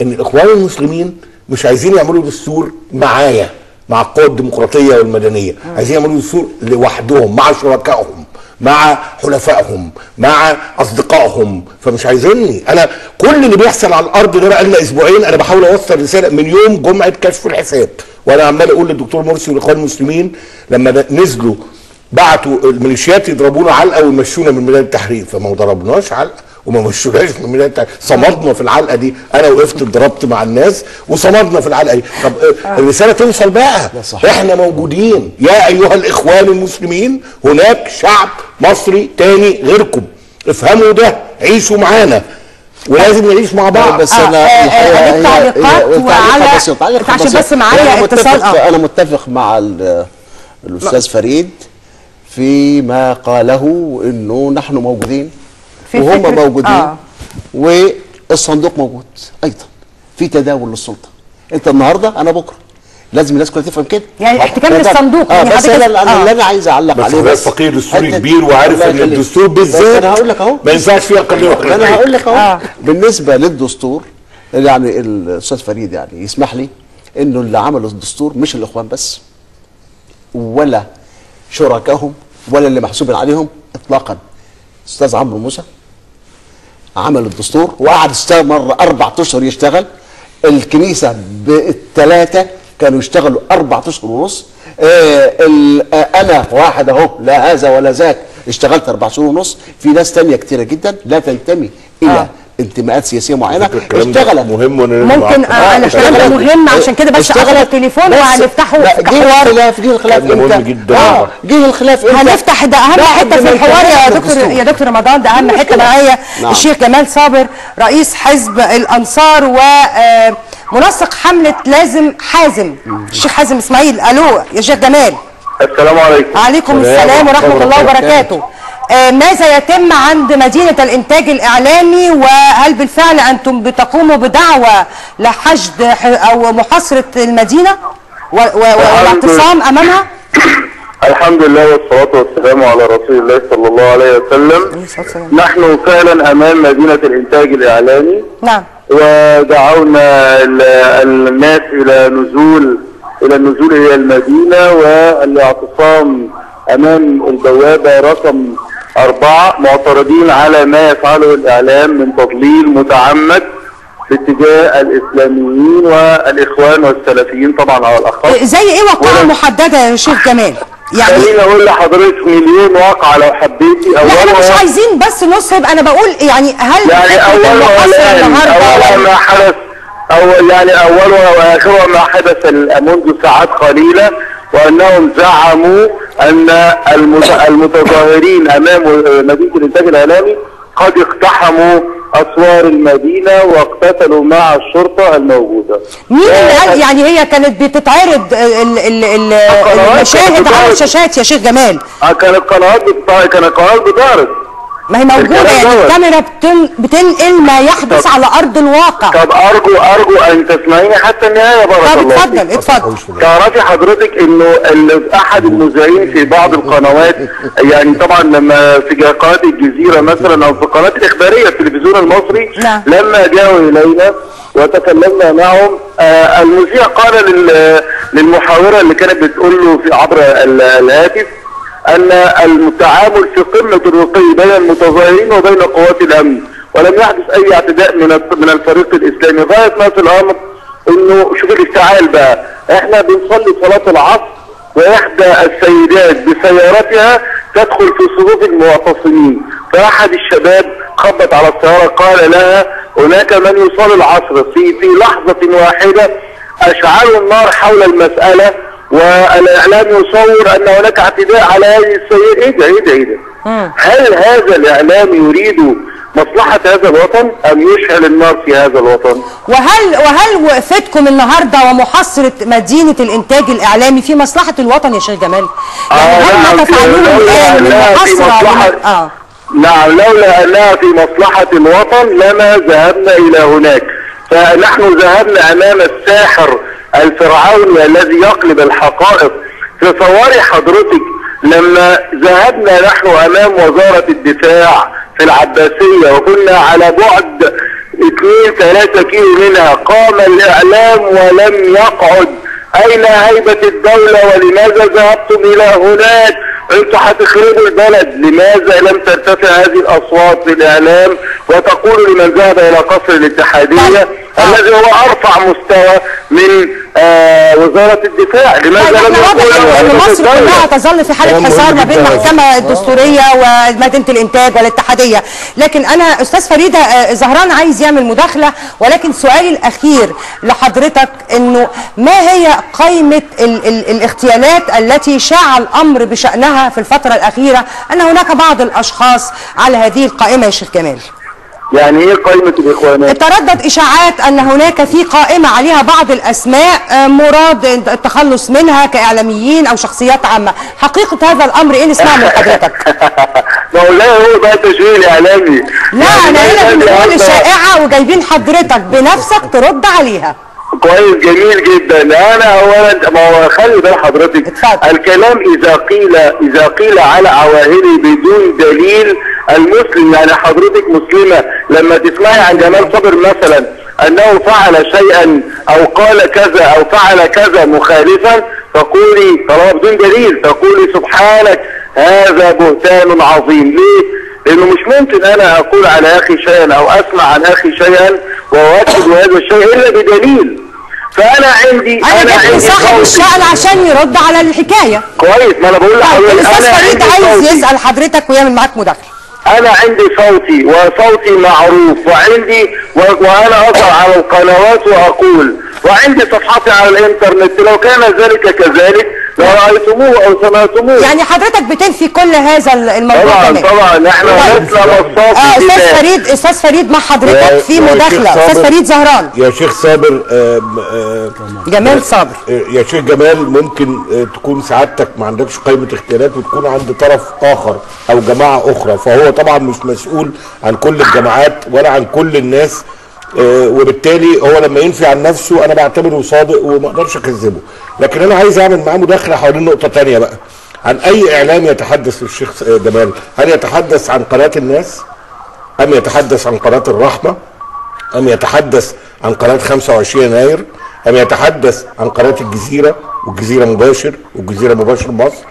B: ان الاخوان المسلمين مش عايزين يعملوا دستور معايا مع القوى الديمقراطيه والمدنيه، عايزين يعملوا دستور لوحدهم مع شركائهم مع حلفائهم مع اصدقائهم، فمش عايزيني انا. كل اللي بيحصل على الارض ده بقى لنا اسبوعين انا بحاول اوصل رساله من يوم جمعه كشف الحساب، وانا عمال اقول للدكتور مرسي والاخوان المسلمين لما نزلوا بعتوا الميليشيات يضربونا علقه ويمشونا من ميدان التحرير، فما ضربناش علقه وما مشوناش من ميدان التحرير، صمدنا في العلقه دي، انا وقفت اتضربت مع الناس وصمدنا في العلقه دي. طب الرساله توصل بقى، احنا موجودين يا ايها الاخوان المسلمين، هناك شعب مصري تاني غيركم، افهموا ده، عيشوا معانا. ولازم نعيش مع بعض.
C: بس انا
A: اديك تعليقات وعلى عشان بس معايا اتصال.
C: انا متفق مع الاستاذ فريد فيما قاله انه نحن موجودين وهم موجودين والصندوق موجود ايضا في تداول للسلطه. انت النهارده انا بكره، لازم الناس كلها تفهم كده.
A: يعني احتكام للصندوق يعني
C: بس انا اللي انا عايز اعلق عليه
B: بس فقيه دستوري كبير وعارف ان الدستور بالذات
C: انا هقول لك اهو
B: ما ينفعش فيه اقل من
C: انا هقول لك اهو بالنسبه للدستور يعني الاستاذ فريد يعني يسمح لي انه اللي عملوا الدستور مش الاخوان بس ولا شركائهم ولا اللي محسوبين عليهم اطلاقا. استاذ عمرو موسى عمل الدستور وقعد استمر 4 اشهر يشتغل. الكنيسه بالثلاثه كانوا يشتغلوا 4 اشهر ونص. انا واحد اهو لا هذا ولا ذاك اشتغلت 4 شهور ونص. في ناس تانية كتيره جدا لا تنتمي الى انتماءات سياسيه معينه اشتغلت.
B: مهم
A: ممكن الكلام ده مهم عشان كده بس اخد التليفون وهنفتحه في
C: حوار. جه الخلاف
B: مهم جدا.
C: جه الخلاف
A: هنفتح ده اهم حته في الحوار يا دكتور رمضان. ده اهم حته معايا. الشيخ جمال صابر رئيس حزب الانصار ومنسق حمله لازم حازم. الشيخ حازم اسماعيل. الو يا شيخ جمال.
R: السلام عليكم.
A: وعليكم السلام ورحمه الله وبركاته. ماذا يتم عند مدينة الإنتاج الإعلامي وهل بالفعل أنتم بتقوموا بدعوة لحشد أو محاصرة المدينة والاعتصام أمامها؟
R: الحمد لله والصلاة والسلام على رسول الله صلى الله عليه وسلم. نحن فعلا أمام مدينة الإنتاج الإعلامي.
A: نعم.
R: ودعونا الناس إلى النزول إلى المدينة والاعتصام أمام البوابة رقم 4 معترضين على ما يفعله الإعلام من تضليل متعمد باتجاه الإسلاميين والإخوان والسلفيين طبعا على الأخص.
A: زي إيه واقعة محددة يا شيخ جمال؟
R: يعني خليني أقول لحضرتك مليون واقعة لو حبيتي.
A: لا احنا مش عايزين بس نصب. أنا بقول يعني هل
R: يعني أول ما حدث أولها وآخرها ما حدث منذ ساعات قليلة وأنهم زعموا أن المتظاهرين أمام مدينة الإنتاج الإعلامي قد اقتحموا أسوار المدينة واقتتلوا مع الشرطة الموجودة.
A: مين اللي قال؟ يعني هي كانت بتتعرض المشاهد على الشاشات يا شيخ جمال؟
R: كانت قنوات بتعرض.
A: ما هي موجودة يعني الكاميرا بتنقل ما يحدث على أرض الواقع.
R: طب أرجو أن تسمعيني حتى النهاية بارك الله فيك.
A: طب اتفضل.
R: تعرفي حضرتك إنه أحد المذيعين في بعض القنوات يعني طبعا لما في قناة الجزيرة مثلا أو في القناة الإخبارية التلفزيون المصري لما جاءوا إلينا وتكلمنا معهم المذيع قال للمحاورة اللي كانت بتقول له في عبر الهاتف أن التعامل في قمة الرقي بين المتظاهرين وبين قوات الأمن ولم يحدث أي اعتداء من الفريق الإسلامي. غاية ما في الأمر إنه شوف الافتعال بقى. إحنا بنصلي صلاة العصر وإحدى السيدات بسيارتها تدخل في صفوف المعتصمين فأحد الشباب خبط على السيارة قال لها هناك من يصلي العصر. في لحظة واحدة أشعلوا النار حول المسألة والإعلام يصور أن هناك اعتداء على هذه السيدة. إيه ده؟ هل هذا الإعلام يريد مصلحة هذا الوطن أم يشعل النار في هذا الوطن؟
A: وهل وقفتكم النهارده ومحاصرة مدينة الإنتاج الإعلامي في مصلحة الوطن يا شيخ جمال؟ يعني هل ما تفعلوه الآن من محاصرة؟
R: نعم لولا أنها في مصلحة الوطن لما ذهبنا إلى هناك. فنحن ذهبنا أمام الساحر الفرعوني الذي يقلب الحقائق. تصوري حضرتك لما ذهبنا نحن امام وزارة الدفاع في العباسية وكنا على بعد 2-3 كيلو منها قام الاعلام ولم يقعد. اين هيبة الدولة ولماذا ذهبتم الى هناك؟ انتوا هتخربوا البلد. لماذا لم ترتفع هذه الاصوات للاعلام وتقول لمن ذهب الى قصر الاتحادية الذي هو ارفع مستوى من وزارة الدفاع؟ لماذا لم
A: واضح ان مصر كلها تظل في حالة حصار ما بين المحكمة الدستورية ومدينة الانتاج والاتحادية. لكن انا استاذ فريدة زهران عايز يعمل مداخلة ولكن سؤالي الاخير لحضرتك انه ما هي قائمة الاغتيالات التي شاع الامر بشأنها في الفترة الاخيرة ان هناك بعض الاشخاص على هذه القائمة يا شيخ جمال؟
R: يعني ايه قائمة الاخوانات؟
A: تردد اشاعات ان هناك في قائمة عليها بعض الاسماء مراد التخلص منها كاعلاميين او شخصيات عامة، حقيقة هذا الامر ايه نسمع من حضرتك؟
R: ما هو لا هو بقى تشغيل اعلامي.
A: لا انا هنا بنقول شائعة وجايبين حضرتك بنفسك ترد عليها.
R: كويس جميل جدا. انا اولا ما هو خلي بال حضرتك الكلام اذا قيل على عواهره بدون دليل المسلم، يعني حضرتك مسلمه لما تسمعي عن جمال صابر مثلا انه فعل شيئا او قال كذا او فعل كذا مخالفا تقولي طالما بدون دليل تقولي سبحانك هذا بهتان عظيم. ليه؟ لانه مش ممكن انا اقول على اخي شيئا او اسمع عن اخي شيئا واؤكد هذا الشيء الا بدليل. فانا عندي
A: صاحب الشأن عشان يرد على الحكايه.
R: كويس، ما انا بقول لحضرتك
A: الاستاذ فريد عايز يسال حضرتك ويعمل معاك مداخله.
R: انا عندي صوتي وصوتي معروف وعندي وانا اظهر على القنوات واقول وعندي صفحتي على الانترنت، لو كان ذلك كذلك لرأيتموه او سمعتموه.
A: يعني حضرتك بتنفي كل هذا الموضوع
R: طبعا طبعا احنا لسنا نصاب.
A: استاذ فريد مع حضرتك في مداخله. استاذ فريد زهران.
B: يا شيخ صابر
A: جمال صابر.
B: يا شيخ جمال ممكن تكون سعادتك ما عندكش قائمه اغتيالات وتكون عند طرف اخر او جماعه اخرى، فهو طبعا مش مسؤول عن كل الجماعات ولا عن كل الناس، وبالتالي هو لما ينفي عن نفسه انا بعتبره صادق وما اقدرش اكذبه. لكن انا عايز اعمل معاه مداخله حوالين نقطه ثانيه بقى، عن اي اعلام يتحدث الشيخ جمال، هل يتحدث عن قناه الناس ام يتحدث عن قناه الرحمه ام يتحدث عن قناه 25 يناير ام يتحدث عن قناه الجزيره والجزيره مباشر والجزيره مباشر مصر؟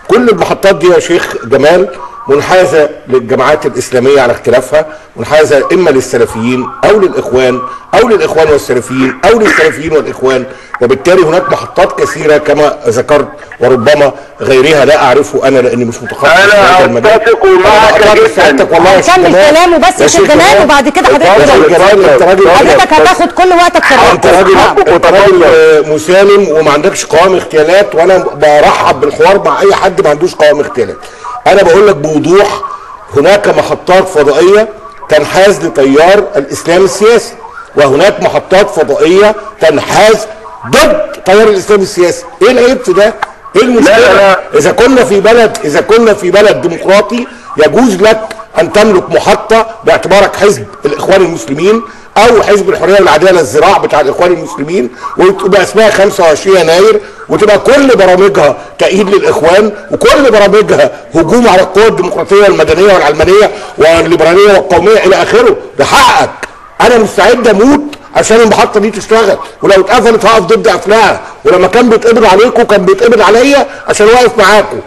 B: كل المحطات دي يا شيخ جمال منحازه للجماعات الاسلاميه على اختلافها، منحازه اما للسلفيين او للاخوان او للاخوان والسلفيين او للسلفيين والاخوان، وبالتالي هناك محطات كثيره كما ذكرت وربما غيرها لا اعرفه انا لاني مش متخصص في هذا المجال.
R: انا اتفق معك جدا.
B: والله يا شيخ
A: كمل كلامه بس يا شيخ جمال وبعد كده حضرتك هتاخد كل وقتك في
B: انت راجل مسالم وما عندكش قوام اغتيالات، وانا برحب بالحوار مع اي حد ما عندوش قوام اغتيالات. انا بقول لك بوضوح هناك محطات فضائيه تنحاز لتيار الاسلام السياسي، وهناك محطات فضائيه تنحاز ضد تيار الاسلام السياسي. ايه العيب في ده؟ ايه المشكله؟ اذا كنا في بلد ديمقراطي يجوز لك ان تملك محطه باعتبارك حزب الاخوان المسلمين او حزب الحريه والعداله الزراع بتاع الاخوان المسلمين، وتبقى اسمها 25 يناير وتبقى كل برامجها تأييد للاخوان وكل برامجها هجوم على القوى الديمقراطيه والمدنيه والعلمانيه والليبراليه والقوميه الى اخره. ده حقك. انا مستعد اموت عشان المحطه دي تشتغل، ولو اتقفلت هقف ضد قفلها، ولما كان بيتقبض عليكم كان بيتقبض عليا عشان واقف معاكم.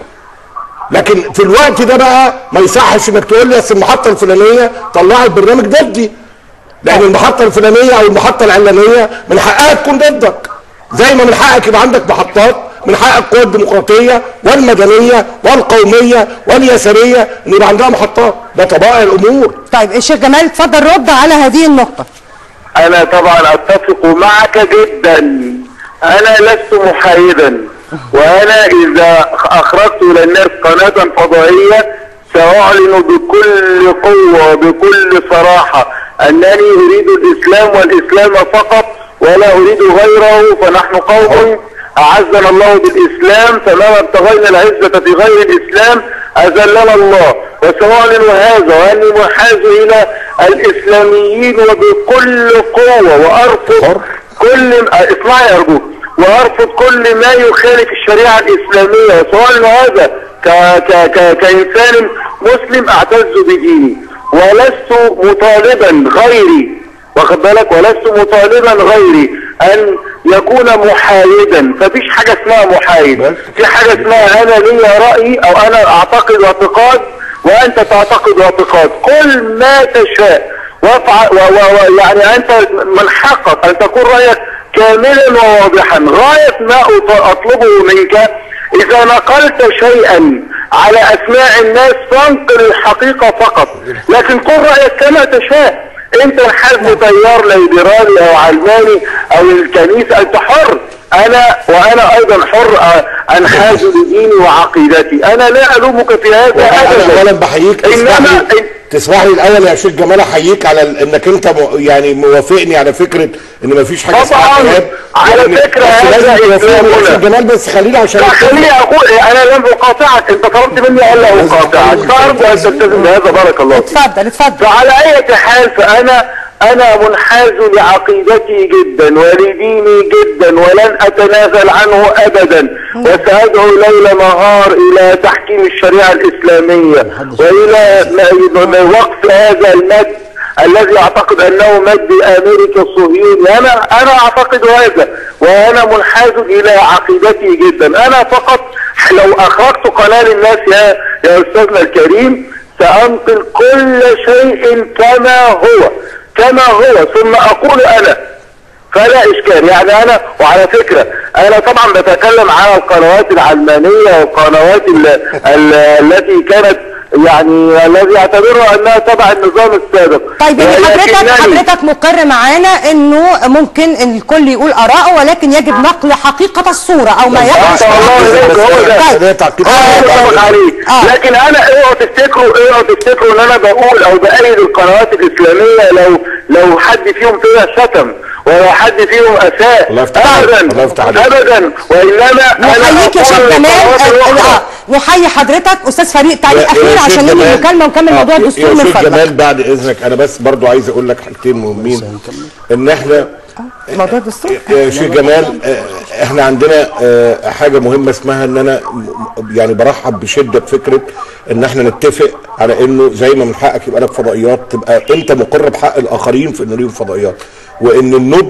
B: لكن في الوقت ده بقى ما يصحش انك تقول لي اصل المحطه الفلانيه طلعت برنامج ضدي، لان المحطه الفلانيه او المحطه العلانيه من حقها تكون ضدك، زي ما من حقك يبقى عندك محطات من حق القوى الديمقراطيه والمدنيه والقوميه واليساريه ان يبقى عندها محطات. ده طبائع الامور.
A: طيب الشيخ جمال اتفضل رد على هذه النقطه.
R: انا طبعا اتفق معك جدا. انا لست محايدا، وانا اذا اخرجت الى الناس قناه فضائيه ساعلن بكل قوه وبكل صراحه انني اريد الاسلام والاسلام فقط ولا اريد غيره، فنحن قوم اعزنا الله بالاسلام فما ابتغينا العزه في غير الاسلام اذلنا الله، وسأعلن هذا واني منحاز الى الاسلاميين وبكل قوه وارفض كل اسمعي ارجوك وارفض كل ما يخالف الشريعه الاسلاميه، وسأعلن هذا كانسان مسلم اعتز بديني، ولست مطالبا غيري واخد بالك، ولست مطالبا غيري ان يكون محايدا. ففيش حاجه اسمها محايد، في حاجه اسمها انا ليا راي او انا اعتقد اعتقاد وانت تعتقد اعتقاد. كل ما تشاء وافعل يعني انت من حقك ان تكون رايك كاملا وواضحا. غايه ما اطلبه منك اذا نقلت شيئا على اسماع الناس فانقل الحقيقه فقط، لكن قل رايك كما تشاء. انت انحاز لتيار ليبرالي او علماني او الكنيسه انت حر، وانا ايضا حر انحاز لديني وعقيدتي، انا لا الومك في هذا ابدا.
B: اولا بحييك، تسمح لي الاول يا شيخ جمال احييك على انك انت يعني موافقني على فكره ان مفيش حاجه اسمها ارهاب.
R: على فكره هذا
B: يا شيخ جمال، بس خليني عشان
R: خليني اقول انا لم اقاطعك، انت طلبت مني الا اقاطعك، فارجو ان تلتزم بهذا. بارك الله فيك.
A: اتفضل.
R: فعلى اي حال أنا منحاز لعقيدتي جدا ولديني جدا ولن أتنازل عنه أبدا، وسأدعو ليل نهار إلى تحكيم الشريعة الإسلامية وإلى وقف هذا المد الذي أعتقد أنه مد أمريكا الصهيوني. أنا أعتقد هذا، وأنا منحاز إلى عقيدتي جدا. أنا فقط لو أخرجت قناة للناس يا أستاذنا الكريم سأنقل كل شيء كما هو ثم اقول انا، فلا اشكال. يعني انا، وعلى فكرة انا طبعا بتكلم على القنوات العلمانية والقنوات التي كانت يعني الذي يعتبرها انها تبع النظام السابق.
A: طيب يعني حضرتك مقر معانا انه ممكن الكل يقول اراءه، ولكن يجب نقل حقيقة الصورة او ما يحدث.
R: لكن انا اوعوا تفتكروا ان انا بقول او بأيد القنوات الاسلامية لو حد فيهم فيها شتم ولا حد فيهم اساء ابدا، وانما
A: نحييك يا شيخ جمال. نحيي حضرتك استاذ فريق. تعليق اخير عشان ننهي المكالمه ونكمل موضوع الدستور من فضلك.
B: جمال بعد اذنك، انا بس برضو عايز اقول لك حاجتين مهمين. ان احنا
A: موضوع الدستور
B: يا شيخ جمال، احنا عندنا حاجه مهمه اسمها ان انا يعني برحب بشده بفكره ان احنا نتفق على انه زي ما من حقك يبقى لك فضائيات تبقى انت مقر بحق الاخرين في انه ليهم فضائيات، وان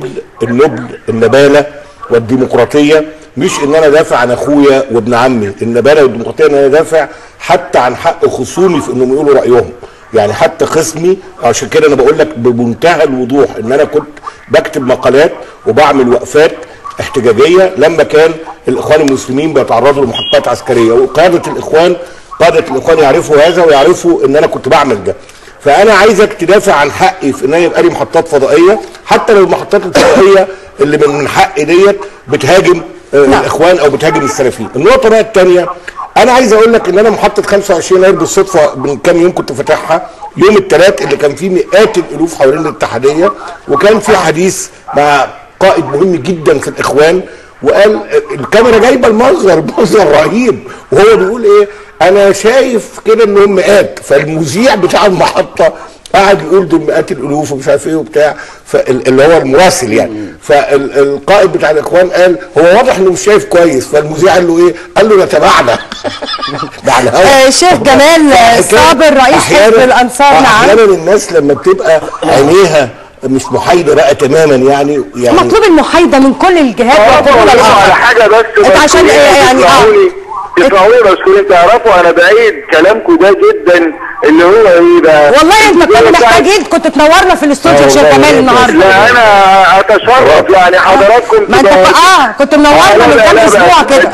B: النباله والديمقراطيه مش ان انا دافع عن اخويا وابن عمي، النباله والديمقراطيه ان انا دافع حتى عن حق خصومي في انهم يقولوا رايهم، يعني حتى خصمي. عشان كده انا بقول لك بمنتهى الوضوح ان انا كنت بكتب مقالات وبعمل وقفات احتجاجيه لما كان الاخوان المسلمين بيتعرضوا لمحطات عسكريه، وقاده الاخوان يعرفوا هذا ويعرفوا ان انا كنت بعمل ده. فانا عايزك تدافع عن حقي في ان انا يبقى لي محطات فضائيه، حتى لو المحطات الفضائيه اللي من حقي ديت بتهاجم الاخوان او بتهاجم السلفيين. النقطه بقى الثانيه، انا عايز اقول لك ان انا محطه 25 يناير بالصدفه من كام يوم كنت فاتحها يوم الثلاث اللي كان فيه مئات الالوف حوالين الاتحاديه، وكان في حديث مع قائد مهم جدا في الاخوان، وقال الكاميرا جايبه المنظر رهيب، وهو بيقول ايه؟ انا شايف كده انهم مئات. فالمذيع بتاع المحطه قاعد يقول دول مئات الالوف ومش عارف ايه وبتاع، اللي هو المراسل يعني. فالقائد بتاع الاخوان قال هو واضح انه مش شايف كويس، فالمذيع قال له ايه؟ قال له ده تبعنا. ده على الهوا.
A: شيخ جمال صابر رئيس حزب الانصار. نعم،
B: احيانا الناس لما بتبقى عينيها مش محايده بقى تماما يعني
A: مطلوب المحايده من كل الجهات.
R: على حاجه بس
A: عشان يعني
R: تسمعوني مشكورين. تعرفوا انا بعيد كلامكم ده جدا، اللي هو ايه بقى؟
A: والله انت كنت محتاجين كنت تنورنا في الاستوديو يا شيخ جمال النهارده.
R: لا انا اتشرف يعني حضراتكم.
A: ما انت كنت منورنا من كام اسبوع كده.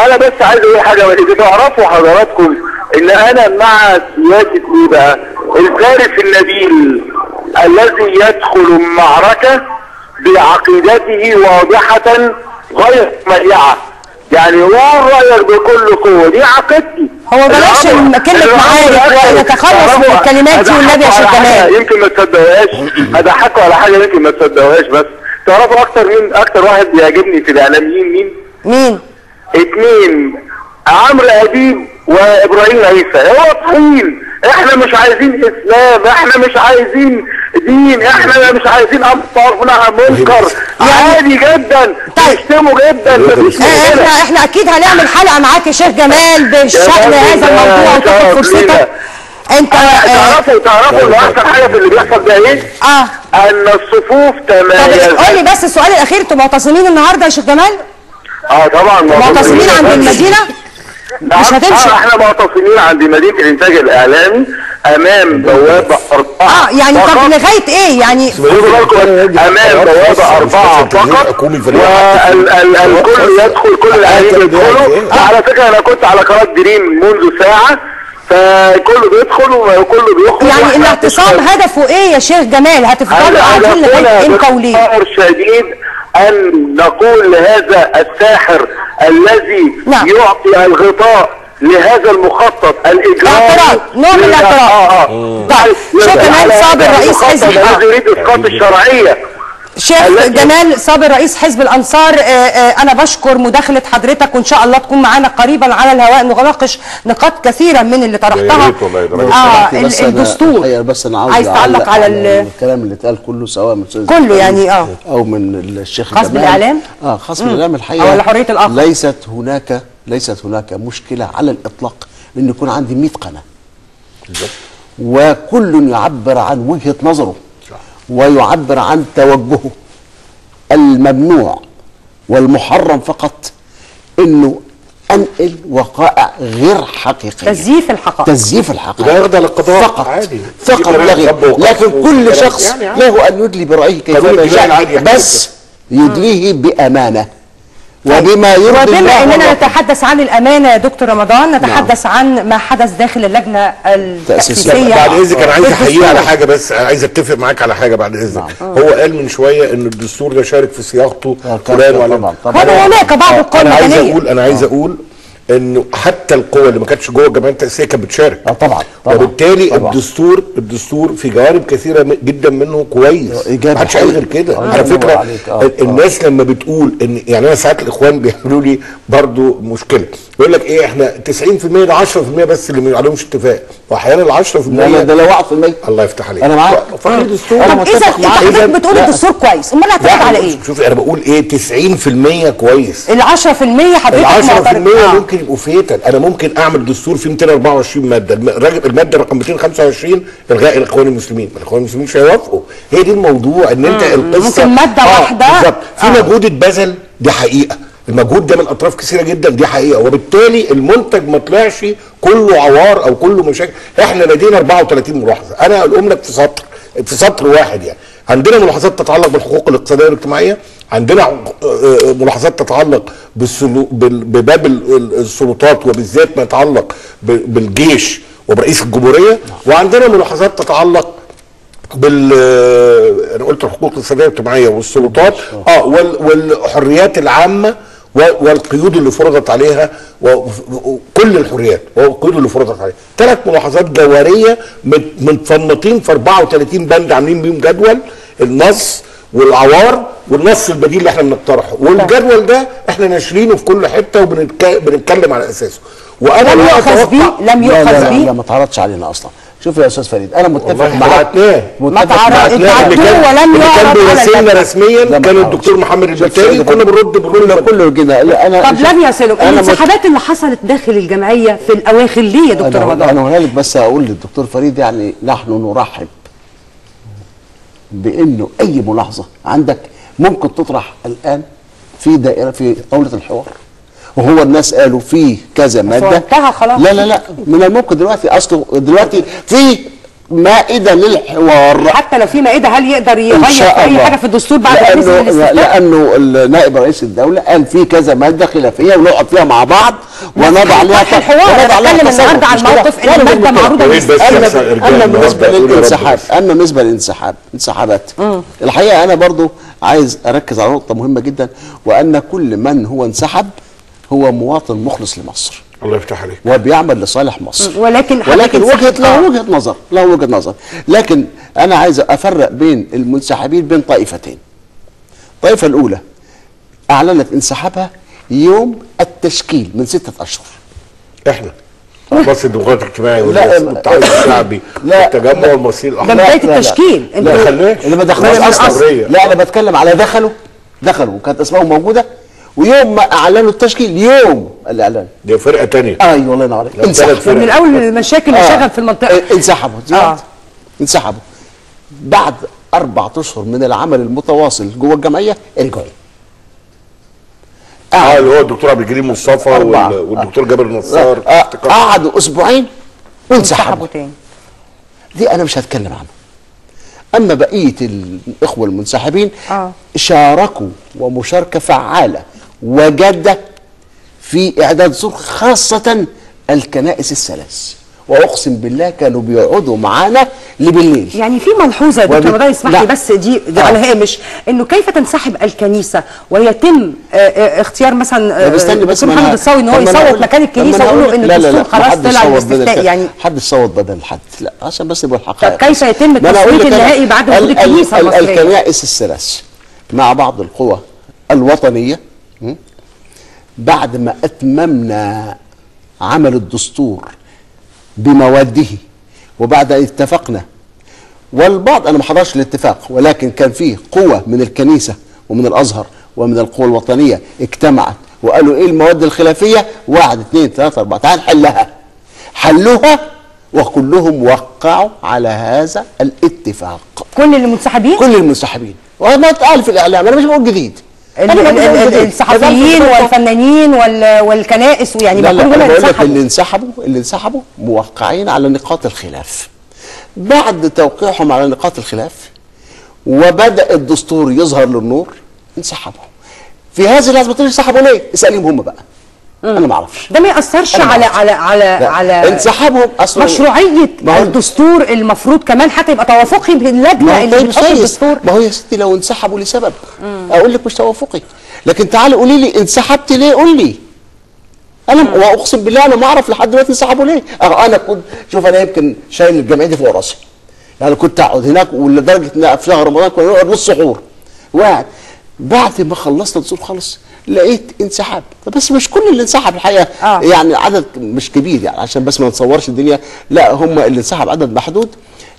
R: انا بس عايز اقول حاجه، اذا تعرفوا حضراتكم ان انا مع سياسه ايه بقى؟ الفارس النبيل الذي يدخل المعركه بعقيدته واضحه غير مليعه، يعني قول رايك بكل قوه، دي عقيدتي.
A: هو بلاش كلمه معارك ونتخلص من الكلمات دي والنبي يا شيخ جمال.
R: يمكن ما تصدقوهاش، اضحكوا على حاجه يمكن ما تصدقوهاش. بس تعرفوا اكتر واحد بيعجبني في الاعلاميين مين؟ 2 عمرو اديب وابراهيم عيسى. واضحين، احنا مش عايزين اسلام، احنا مش عايزين دين، احنا مش عايزين امر منكر. عادي جدا، تشتموا جدا، مفيش مشكله.
A: احنا اكيد هنعمل حلقه معاك يا شيخ جمال بشأن هذا الموضوع وتاخد فرصتك. انت
R: تعرفوا ان احسن حاجه في اللي بيحصل ده ايه؟ ان الصفوف تمايزت.
A: طب قول لي بس السؤال الاخير، انتوا معتصمين النهارده يا شيخ جمال؟
R: طبعا
A: معتصمين عند المدينه؟ مش هتمشي.
R: احنا معتصمين عند مدينه الانتاج الاعلامي امام بوابه 4.
A: يعني طب لغايه ايه يعني؟
R: امام بوابه 4 فقط، والكل يدخل، كل العالم يدخلوا. على فكره انا كنت على قناه دريم منذ ساعه، فكله بيدخل وكله بيخرج.
A: يعني الاعتصام هدفه ايه يا شيخ جمال؟ هتفضلوا قاعدين لغايه امتى وليه؟
R: شديد ان نقول لهذا الساحر الذي يعطي الغطاء لهذا المخطط الاجرامي
A: نوع من الاعتراض. طيب شيخ جمال صابر رئيس حزب
R: الذي يريد اسقاط الشرعيه.
A: شيخ جمال صابر رئيس حزب الانصار، انا بشكر مداخله حضرتك، وان شاء الله تكون معانا قريبا على الهواء نناقش نقاط كثيره من اللي طرحتها. الدستور
C: بس انا
A: عايز تعلق على
C: الكلام اللي اتقال كله، سواء من
A: كله يعني
C: او من الشيخ
A: خاص بالاعلام،
C: خاص بالاعلام الحقيقه،
A: او على حريه الاخر.
C: ليست هناك مشكله على الاطلاق ان يكون عندي 100 قناه وكل يعبر عن وجهه نظره ويعبر عن توجهه. الممنوع والمحرم فقط انه انقل وقائع غير حقيقيه، تزييف الحقائق
B: ده يرضى للقضاء
C: فقط
B: عادي.
C: فقط لا غير. لكن كل شخص له ان يدلي برايه كيفما شاء، بس يدليه بامانه وبما يرضي الله.
A: وبما اننا نتحدث عن الامانه يا دكتور رمضان، نتحدث عن ما حدث داخل اللجنه التاسيسيه.
B: بعد اذنك انا عايز احييه على حاجه، بس عايز اتفق معاك على حاجه بعد اذنك. هو قال من شويه ان الدستور ده شارك في صياغته فلان ولا
A: هذا هناك بعض القوى المدنيه.
B: انا عايز اقول انه حتى القوى اللي ما كانتش جوه الجمعيه التاسيسيه كانت بتشارك.
C: طبعا
B: وبالتالي الدستور في جوانب كثيره جدا منه كويس، ما حدش قال غير كده. على فكره الناس لما بتقول ان يعني انا ساعات الاخوان بيعملوا لي برضو مشكله، يقول لك ايه احنا 90% ده 10% بس اللي ما عليهمش اتفاق، واحيانا ال 10%
C: ده لو 1%.
B: الله يفتح عليك.
C: انا معاك.
B: فقير الدستور.
A: طب اذا حضرتك بتقول الدستور كويس، امال هتعترض على ايه؟
B: شوفي انا بقول ايه 90% كويس.
A: ال 10% حضرتك
B: ال 10% ممكن يبقوا فيتل. انا ممكن اعمل دستور فيه 224 ماده، الماده رقم 225 الغاء الاخوان المسلمين، الاخوان المسلمين مش هيوافقوا. هي دي الموضوع، ان انت القصه
A: ممكن ماده واحده
B: بالظبط. في مجهود اتبذل، دي حقيقه، المجهود ده من اطراف كثيره جدا، دي حقيقه، وبالتالي المنتج ما طلعش كله عوار او كله مشاكل. احنا لدينا 34 ملاحظه، انا هقولهم لك في سطر واحد. يعني عندنا ملاحظات تتعلق بالحقوق الاقتصاديه والاجتماعيه، عندنا ملاحظات تتعلق بباب السلطات وبالذات ما يتعلق بالجيش وبرئيس الجمهوريه، وعندنا ملاحظات تتعلق انا قلت الحقوق الاقتصاديه والاجتماعيه والسلطات والحريات العامه والقيود اللي فرضت عليها، وكل الحريات والقيود اللي فرضت عليها. 3 ملاحظات جوهريه متفنطين في 34 بند عاملين بيهم جدول، النص والعوار والنص البديل اللي احنا بنقترحه، والجدول ده احنا ناشرينه في كل حته وبنتكلم على اساسه. وانا
A: لم يؤخذ بيه
C: لا ما اتعرضش علينا اصلا. شوف يا استاذ فريد، انا متفق
B: معاك.
A: ما تعرضتوه ولم يعرض
B: وسيلنا رسميا كان الدكتور محمد البتالي، كنا بنرد
C: كله كده.
A: طب لم يصلوا الانسحابات اللي حصلت داخل الجمعيه في الاواخر ليه يا دكتور رمضان؟
C: انا هنالك بس اقول للدكتور فريد، يعني نحن نرحب بانه اي ملاحظه عندك ممكن تطرح الان في دائره في طاوله الحوار، وهو الناس قالوا في كذا ماده
A: خلاص.
C: لا من الممكن دلوقتي اصله دلوقتي في مائده للحوار.
A: حتى لو في مائده هل يقدر يغير في اي حاجه في الدستور بعد
C: لانه نائب رئيس الدوله قال في كذا ماده خلافيه ونقعد فيها مع بعض ونضع لها
A: الحوار. انا بتكلم النهارده عن الموقف ان الماده معروضه
C: اما بالنسبه للانسحاب، انسحابات الحقيقه انا برضو عايز اركز على نقطه مهمه جدا، وان كل من هو انسحب هو مواطن مخلص لمصر.
B: الله يفتح عليك.
C: وبيعمل لصالح مصر.
A: ولكن
C: له وجهه نظر. لكن انا عايز افرق بين المنسحبين بين طائفتين. الطائفه الاولى اعلنت انسحابها يوم التشكيل من 6 أشهر.
B: احنا مصر الديمقراطي الاجتماعي والاتحاد الشعبي والتجمع والمصريين
A: الاحرار. ده بدايه التشكيل.
B: ما دخلناش.
C: اللي ما دخلوش اصلا. لا انا بتكلم على دخلوا وكانت اسمائهم موجوده، ويوم ما اعلنوا التشكيل يوم الاعلان
B: دي فرقه ثانيه.
C: ايوه الله ينور عليك.
A: انسحبوا من الاول المشاكل اللي شغل في المنطقه.
C: انسحبوا بعد 4 أشهر من العمل المتواصل جوه الجمعيه رجعوا.
B: اللي هو الدكتور عبد الجليل مصطفى والدكتور جابر نصار
C: قعدوا 2 أسبوع وانسحبوا تاني. دي انا مش هتكلم عنها. اما بقيه الاخوه المنسحبين شاركوا ومشاركه فعاله وجاده في اعداد دستور، خاصه الكنائس الثلاث، واقسم بالله كانوا بيقعدوا معانا اللي بالليل.
A: يعني في ملحوظه يا دكتور رضا اسمح لي بس دي على هامش انه كيف تنسحب الكنيسه ويتم اختيار مثلا
C: دكتور
A: محمد الصاوي ان هو يصوت مكان الكنيسه ويقولوا ان الدستور خلاص طلع الاستفتاء يعني
C: حد يصوت بدل حد، لا عشان بس يبقى الحقائق.
A: طب كيف يتم التصويت النهائي بعد وجود الكنيسه المصريه؟
C: الكنائس الثلاث مع بعض القوى الوطنيه بعد ما اتممنا عمل الدستور بمواده وبعد ان اتفقنا، والبعض انا ما حضرش الاتفاق ولكن كان فيه قوة من الكنيسة ومن الازهر ومن القوى الوطنية اجتمعت وقالوا ايه المواد الخلافية 1 2 3 4 تعال نحلها. حلوها وكلهم وقعوا على هذا الاتفاق.
A: كل المنسحبين؟
C: كل المنسحبين، وما اتقال في الاعلام، انا مش بقول جديد.
A: الصحفيين والفنانين والكنائس يعني
C: لا انا بقول لك اللي انسحبوا موقعين على نقاط الخلاف. بعد توقيعهم على نقاط الخلاف وبدأ الدستور يظهر للنور انسحبوا. في هذه اللحظه انسحبوا ليه؟ اسالهم هم بقى. انا ما اعرفش.
A: ده ما ياثرش على
C: انسحابهم اصلا
A: مشروعيه الدستور المفروض كمان حتى يبقى توافقي باللجنه اللي بتحط الدستور.
C: ما هو يا ستي لو انسحبوا لسبب اقول لك مش توافقي، لكن تعالي قولي لي انسحبت ليه؟ قول لي. انا واقسم بالله انا ما اعرف لحد دلوقتي انسحبوا ليه. انا كنت شوف انا يمكن شايل الجمعيه دي فوق راسي. يعني كنت اقعد هناك ولدرجه ان في شهر رمضان كنا نقعد نص سحور. وقعد بعد ما خلصنا الدستور خالص لقيت انسحاب، بس مش كل اللي انسحب الحقيقه يعني عدد مش كبير يعني عشان بس ما نتصورش الدنيا، لا هم اللي انسحب عدد محدود.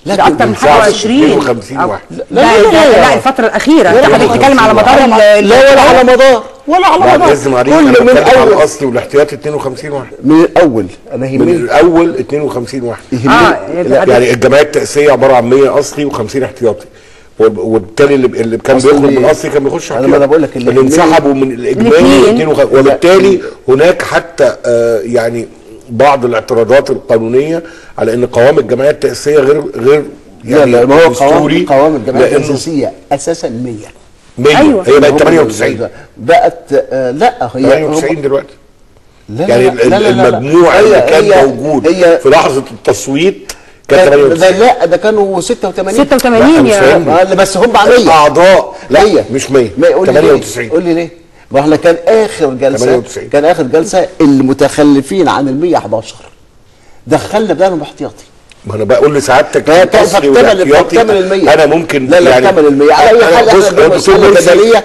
A: لكن اكتر من 20
B: 50 واحد.
A: لا الفتره الاخيره انت حضرتك بتتكلم على مدار
C: لا ولا على مدار ولا على مدار.
B: لازم عليك كل من الاول الاصلي والاحتياطي 52 واحد
C: من الاول. انا
B: من الاول 52 واحد يعني الجمعيات التاسيسيه عباره عن 100 اصلي و50 احتياطي، وبالتالي اللي كان بيخرج من الاصلي كان بيخش
C: انا بقول لك
B: اللي انسحبوا من الاجمالي وبالتالي هناك حتى يعني بعض الاعتراضات القانونيه على ان قوام الجمعيات التاسيسيه غير يعني
C: لا ما هو قوام الجمعيات التاسيسيه اساسا 100
B: ايوه هي بقت 98
C: بقت لا هي
B: 98 دلوقتي. يعني المجموع اللي كان موجود في لحظه التصويت كان 98.
C: لا ده كانوا
A: 86
C: يا بس هم 100
B: اعضاء. لا مش 100 98.
C: قول لي ليه؟ ما احنا كان اخر جلسه 98. كان اخر جلسه المتخلفين عن ال 111 دخلنا بدلهم احتياطي.
B: ما انا بقول لسعادتك
C: فاكتمل
B: انا ممكن
C: لا
B: يعني
C: اكتمل ال 100 على اي حاجه.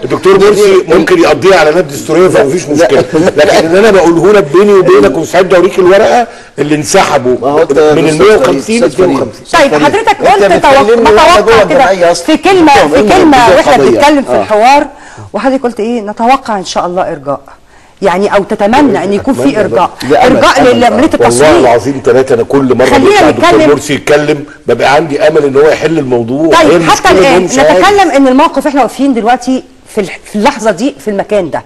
B: الدكتور مرسي ممكن يقضيها على نادي دستوريه فمفيش مشكله، لكن اللي انا بقوله لك بيني وبينك ومستعد اوريك الورقه اللي انسحبوا من ال 150 ل 52.
A: طيب حضرتك قلت نتوقع كده في كلمه واحنا بنتكلم في الحوار وحضرتك قلت ايه؟ نتوقع ان شاء الله ارجاء، يعني او تتمنى ان يكون في ارجاء لعمليه التصويت.
B: والله العظيم ثلاثه انا كل مره بسمع الدكتور مرسي يتكلم ببقى عندي امل ان هو يحل الموضوع.
A: طيب حتى الان نتكلم ان الموقف احنا واقفين دلوقتي في اللحظه دي في المكان ده،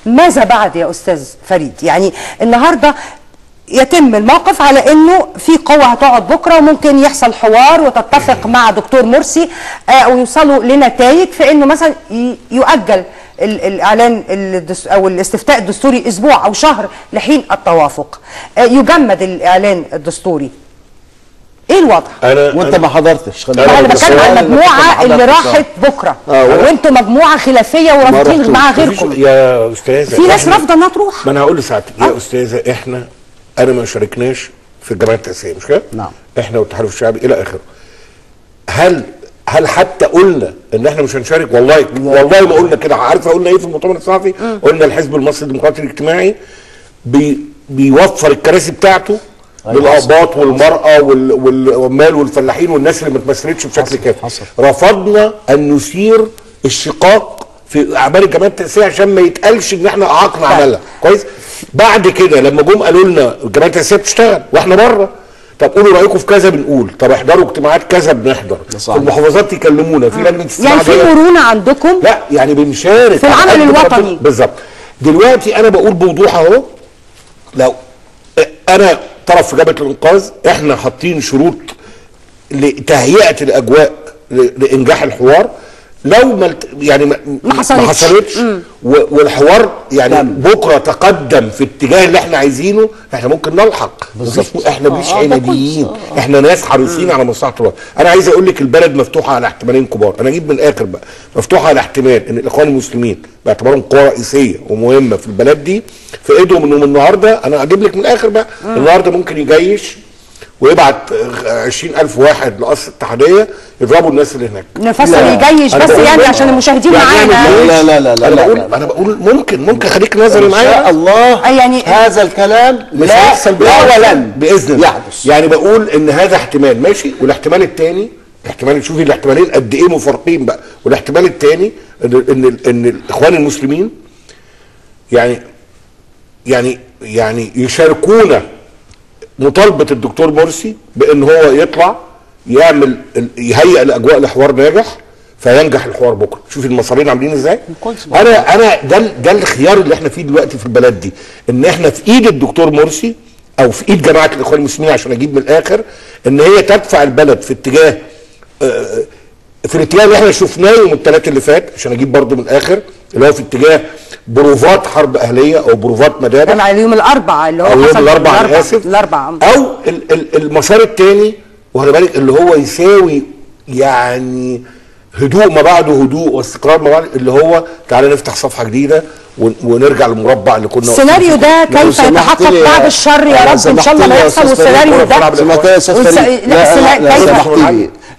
A: ماذا بعد يا استاذ فريد؟ يعني النهارده يتم الموقف على انه في قوه هتقعد بكره وممكن يحصل حوار وتتفق مع دكتور مرسي ويوصلوا لنتائج في انه مثلا يؤجل الاعلان او الاستفتاء الدستوري اسبوع او شهر لحين التوافق، يجمد الاعلان الدستوري. ايه الوضع؟
C: وانت ما حضرتش.
A: انا بتكلم عن المجموعه اللي راحت بكره وانتم مجموعه خلافيه ورافضين مع غيركم.
B: يا استاذه
A: في ناس رافضه انها تروح.
B: ما انا هقول لسعادتك يا استاذه انا ما شاركناش في الجمعيات التاسيسيه مش كده؟
C: نعم.
B: احنا والتحالف الشعبي الى اخره. هل حتى قلنا ان احنا مش هنشارك؟ والله ما قلنا كده. عارفه قلنا ايه في المؤتمر الصحفي؟ قلنا الحزب المصري الديمقراطي الاجتماعي بيوفر الكراسي بتاعته للأقباط والمرأة والعمال والفلاحين والناس اللي ما اتمثلتش بشكل كافي. رفضنا ان نثير الشقاق في اعمال الجمعيات التاسيسيه عشان ما يتقالش ان احنا اعاقنا عملها كويس. بعد كده لما جم قالوا لنا الجمعيات التاسيسيه بتشتغل واحنا بره، طب قولوا رايكم في كذا بنقول، طب احضروا اجتماعات كذا بنحضر، في المحافظات يكلمونا في لجنه استماع.
A: يعني في مرونه عندكم؟
B: لا يعني بنشارك
A: في العمل الوطني
B: بالظبط. دلوقتي انا بقول بوضوح اهو، لو انا طرف في جبهه الانقاذ احنا حاطين شروط لتهيئه الاجواء لانجاح الحوار. لو يعني ما حصلتش والحوار يعني بكره تقدم في الاتجاه اللي احنا عايزينه، احنا ممكن نلحق. احنا مش عناديين، احنا ناس حريصين على مصلحه الوطن. انا عايز اقول لك البلد مفتوحه على احتمالين كبار، انا اجيب من الاخر بقى، مفتوحه على احتمال ان الاخوان المسلمين باعتبارهم قوه رئيسيه ومهمه في البلد دي في ايدهم انهم النهارده، انا اجيب لك من الاخر بقى، النهارده ممكن يجيش ويبعت 20,000 واحد لقصر الاتحاديه يضربوا الناس اللي هناك.
A: نفصل يجيش بس يعني عشان المشاهدين معانا.
C: لا لا لا لا
B: انا بقول ممكن خليك نظري معايا.
C: ان شاء الله
A: يعني
C: هذا الكلام
B: مش هيحصل
C: اولا
B: باذن الله يحدث. يعني بقول ان هذا احتمال ماشي، والاحتمال الثاني احتمال، شوفي الاحتمالين قد ايه مفارقين بقى، والاحتمال الثاني ان الاخوان المسلمين يعني يشاركونا مطالبه الدكتور مرسي بان هو يطلع يهيئ الاجواء لحوار ناجح فينجح الحوار بكره. شوفي المصارين عاملين ازاي. انا ده الخيار اللي احنا فيه دلوقتي في البلد دي، ان احنا في ايد الدكتور مرسي او في ايد جماعه الاخوان المسلمين عشان اجيب من الاخر ان هي تدفع البلد في اتجاه في الاتجاه اللي احنا شفناه يوم الثلاث اللي فات، عشان اجيب برضه من الاخر اللي هو في اتجاه بروفات حرب اهليه او بروفات مدارس.
A: كان على يوم الاربعاء اللي هو
B: يوم الاربعاء، انا اسف، او المسار الثاني وخلي بالك اللي هو يساوي يعني هدوء ما بعده هدوء واستقرار ما بعده، اللي هو تعالى نفتح صفحه جديده ونرجع للمربع اللي كنا.
A: السيناريو ده كيف يتحقق بعد الشر يا رب ان شاء الله ما يحصل. والسيناريو ده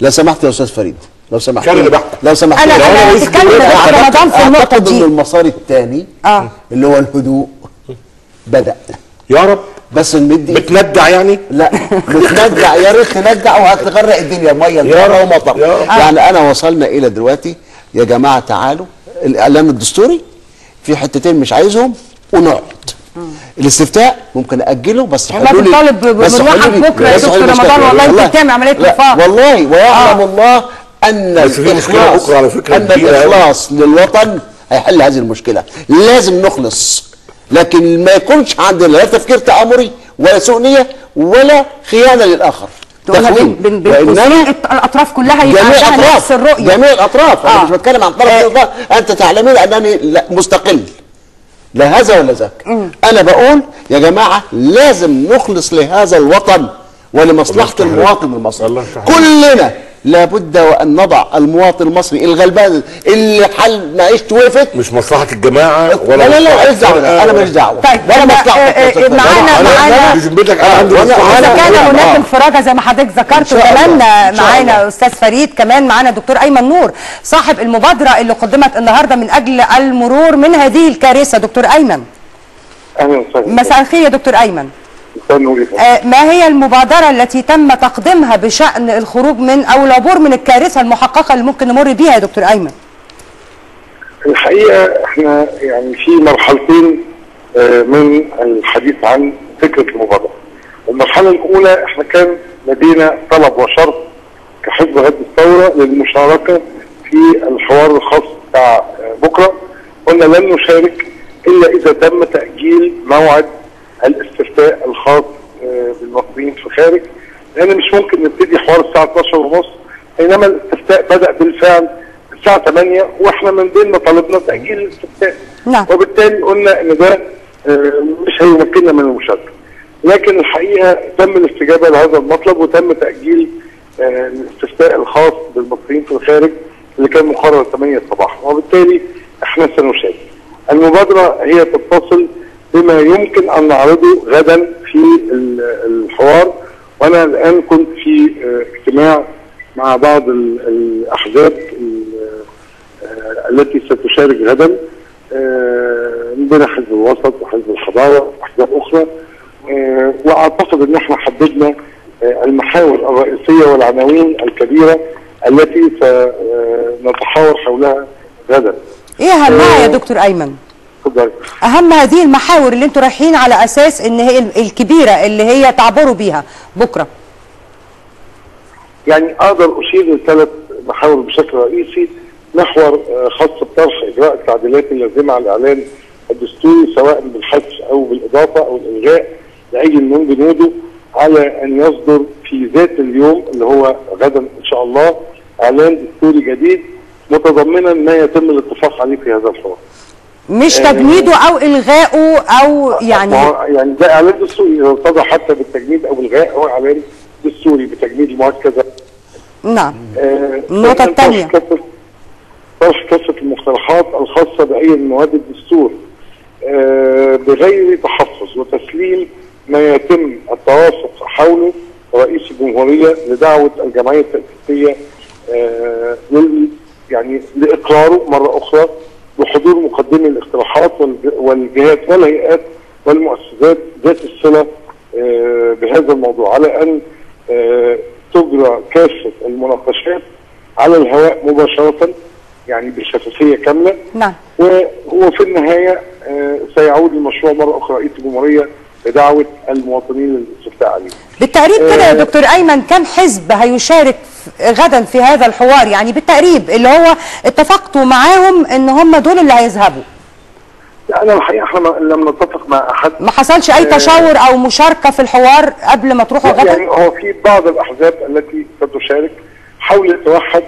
C: لو سمحت يا استاذ فريد، لو سمحت
A: لو سمحت انا بتكلم يا رمضان في النقطه دي.
C: ان المسار الثاني اللي هو الهدوء بدأ
B: يا رب،
C: بس نمد
B: بتندع يعني؟
C: لا بتندع يا ريت ندع وهتغرق الدنيا ميه يا ومطر. يعني انا وصلنا الى دلوقتي يا جماعه تعالوا الاعلام الدستوري في حتتين مش عايزهم ونقعد. الاستفتاء ممكن اجله بس
A: حلوا لي طالب بمروحك بكره يا دكتور رمضان، والله انت بتعمل عمليه وفاق
C: والله، ويعلم الله ان الاخلاص للوطن هيحل هذه المشكله. لازم نخلص، لكن ما يكونش عندنا لا تفكير تآمري ولا سوء نيه ولا خيانه للاخر.
A: الاطراف كلها يبقى عندها نفس الرؤيه،
C: جميع الاطراف. انا مش بتكلم عن طرف انت تعلمين انني مستقل لا هذا ولا ذاك. انا بقول يا جماعه لازم نخلص لهذا الوطن ولمصلحه المواطن المصري. كلنا لابد وان نضع المواطن المصري الغلبان اللي حل معيشته وقفت،
B: مش مصلحه الجماعه ولا
C: لا ماليش دعوه، انا ماليش دعوه.
A: طيب
C: ولا مصلحتك
A: معانا اذا كان هناك انفراجه زي ما حضرتك ذكرت، وكمان معانا استاذ فريد، كمان معانا دكتور ايمن نور صاحب المبادره اللي قدمت النهارده من اجل المرور من هذه الكارثه. دكتور ايمن
S: اهلا وسهلا.
A: مساء الخير يا دكتور ايمن. ما هي المبادرة التي تم تقديمها بشأن الخروج من أو العبور من الكارثة المحققة اللي ممكن نمر بيها يا دكتور أيمن؟
S: الحقيقة احنا يعني في مرحلتين من الحديث عن فكرة المبادرة. المرحلة الأولى احنا كان لدينا طلب وشرط كحزب غد الثورة للمشاركة في الحوار الخاص بتاع بكرة. قلنا لن نشارك إلا إذا تم تأجيل موعد الاستفتاء الخاص بالمصريين في الخارج، لان مش ممكن نبتدي حوار الساعه 12:30 بينما الاستفتاء بدا بالفعل الساعه 8 واحنا من ضمن مطالبنا تاجيل الاستفتاء. وبالتالي قلنا ان ده مش هيمكننا من المشاركه. لكن الحقيقه تم الاستجابه لهذا المطلب وتم تاجيل الاستفتاء الخاص بالمصريين في الخارج اللي كان مقرر 8 صباحا، وبالتالي احنا سنشارك. المبادره هي تتصل بما يمكن ان نعرضه غدا في الحوار، وانا الان كنت في اجتماع مع بعض الاحزاب التي ستشارك غدا، من حزب الوسط وحزب الحضاره واحزاب اخرى، واعتقد ان احنا حددنا المحاور الرئيسيه والعناوين الكبيره التي سنتحاور حولها غدا.
A: ايه اهمها يا دكتور ايمن؟ اهم هذه المحاور اللي انتوا رايحين على اساس ان هي الكبيره اللي هي تعبروا بيها بكره.
S: يعني اقدر اشير لثلاث محاور بشكل رئيسي. محور خاص بطرح اجراء التعديلات اللازمه على الاعلان الدستوري سواء بالحذف او بالاضافه او الالغاء لاي من بنوده، على ان يصدر في ذات اليوم اللي هو غدا ان شاء الله اعلان دستوري جديد متضمنا ما يتم الاتفاق عليه في هذا الحوار.
A: مش تجميده او الغائه او يعني
S: يعني ده اعلان دستوري ارتضى حتى بالتجميد او الغاء، هو اعلان دستوري بتجميد المواد كذا.
A: نعم. النقطة الثانية
S: طرح كافة المقترحات الخاصة بأي من مواد الدستور بغير تحفظ، وتسليم ما يتم التوافق حوله رئيس الجمهورية لدعوة الجمعية التأسيسية يعني لإقراره مرة أخرى بحضور مقدمي الاقتراحات والجهات والهيئات والمؤسسات ذات الصلة بهذا الموضوع، على أن تجرى كافة المناقشات على الهواء مباشرة، يعني بشفافية كاملة.
A: نعم.
S: وفي النهاية سيعود المشروع مرة أخرى رئيس الجمهورية لدعوة المواطنين للاستفتاء عليه.
A: بالتقريب كده يا دكتور أيمن كم حزب هيشارك غدا في هذا الحوار؟ يعني بالتقريب اللي هو اتفقتوا معاهم ان هم دول اللي هيذهبوا.
S: لا انا الحقيقه احنا لم نتفق مع احد،
A: ما حصلش اي تشاور او مشاركه في الحوار قبل ما تروحوا غدا؟
S: يعني هو في بعض الاحزاب التي ستشارك حاولت توحد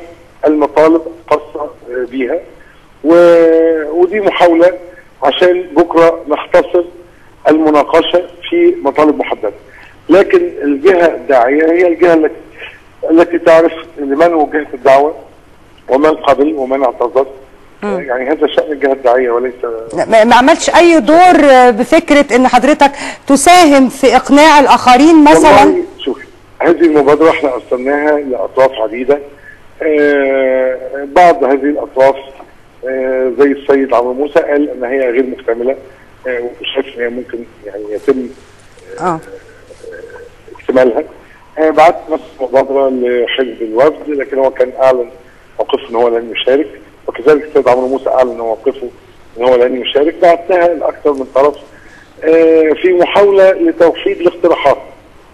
S: المطالب الخاصه بها، ودي محاوله عشان بكره نختصر المناقشه في مطالب محدده، لكن الجهه الداعيه هي الجهه التي تعرف لمن وجهت الدعوه ومن قبل ومن اعتذر. يعني هذا شأن الجهه الداعيه وليس
A: ما عملتش اي دور بفكره ان حضرتك تساهم في اقناع الاخرين مثلا؟
S: والله شوفي، هذه المبادره احنا ارسلناها لاطراف عديده، بعض هذه الاطراف زي السيد عمرو موسى قال ان هي غير مكتمله، وشايف ان هي ممكن يعني يتم اكتمالها. بعت نفس المبادره لحزب الوفد، لكن هو كان اعلن موقفه ان هو لن يشارك، وكذلك السيد عمرو موسى اعلن موقفه ان هو لن يشارك. بعتناها لاكثر من طرف في محاوله لتوحيد الاقتراحات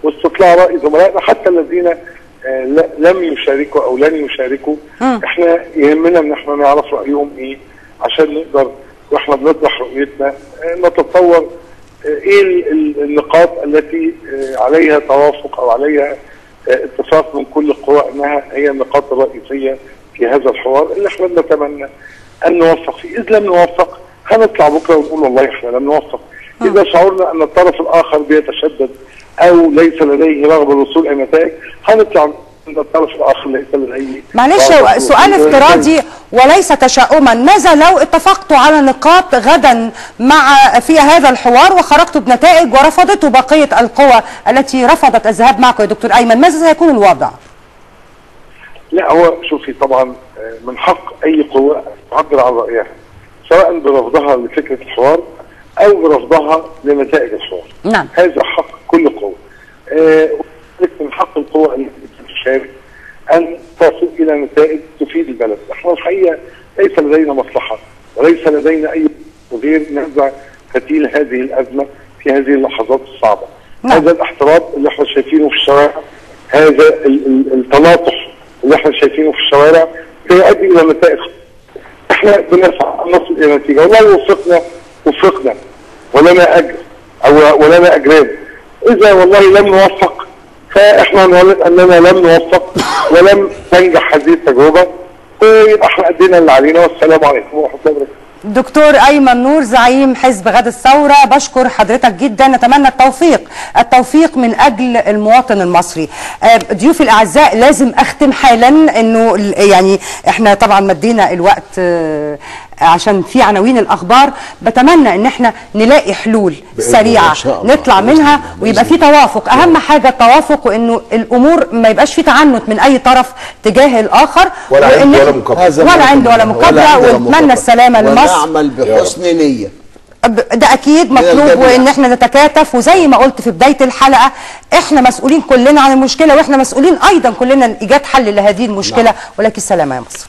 S: واستطلاع راي زملائنا حتى الذين لم يشاركوا او لن يشاركوا. احنا يهمنا ان احنا نعرف رايهم ايه عشان نقدر واحنا بنطرح رؤيتنا نتصور ايه النقاط التي عليها توافق او عليها اتفاق من كل القوى انها هي النقاط الرئيسيه في هذا الحوار اللي احنا نتمنى ان نوفق فيه. اذا لم نوفق هنطلع بكره ونقول والله احنا لم نوفق. اذا شعرنا ان الطرف الاخر بيتشدد او ليس لديه رغبه للوصول الى نتائج هنطلع ان الطرف الاخر ليس لديه.
A: معلش سؤال افتراضي وليس تشاؤما، ماذا لو اتفقتوا على نقاط غدا في هذا الحوار وخرجتوا بنتائج ورفضتوا بقيه القوى التي رفضت الذهاب معكم يا دكتور ايمن، ماذا سيكون الوضع؟
S: لا هو شوفي طبعا من حق اي قوه تعبر عن رايها سواء برفضها لفكره الحوار او برفضها لنتائج الحوار.
A: نعم.
S: هذا حق كل قوه. من حق القوى التي تشارك ان تصل الى نتائج تفيد البلد. احنا الحقيقه ليس لدينا مصلحه وليس لدينا اي غير نزع فتيل هذه الازمه في هذه اللحظات الصعبه. نعم. هذا الاحتراب اللي احنا شايفينه في الشوارع، هذا التناطح اللي احنا شايفينه في الشوارع سيؤدي الى نتائج. احنا بنسعى ان نصل الى نتيجه، والله وفقنا ولنا اجر او ولنا اجران. اذا والله لم نوفق فاحنا نعلن اننا لم نوفق ولم تنجح هذه التجربه، ويبقى احنا ادينا اللي علينا. والسلام عليكم ورحمه الله وبركاته.
A: دكتور أيمن نور زعيم حزب غد الثورة، بشكر حضرتك جدا، نتمنى التوفيق من أجل المواطن المصري. ضيوفي الأعزاء لازم أختم حالا إنه يعني إحنا طبعا مدينا الوقت عشان في عناوين الأخبار، بتمنى إن إحنا نلاقي حلول سريعة نطلع منها ويبقى في توافق. أهم حاجة التوافق، وإنه الأمور ما يبقاش في تعنت من أي طرف تجاه الآخر
B: ولا
A: عند ولا مقابلة، ونتمنى السلامة لمصر.
C: نعمل بحسن نية،
A: ده اكيد مطلوب، وان احنا نتكاتف. وزي ما قلت في بدايه الحلقه احنا مسؤولين كلنا عن المشكله، واحنا مسؤولين ايضا كلنا ايجاد حل لهذه المشكله، ولكن السلامه يا مصر.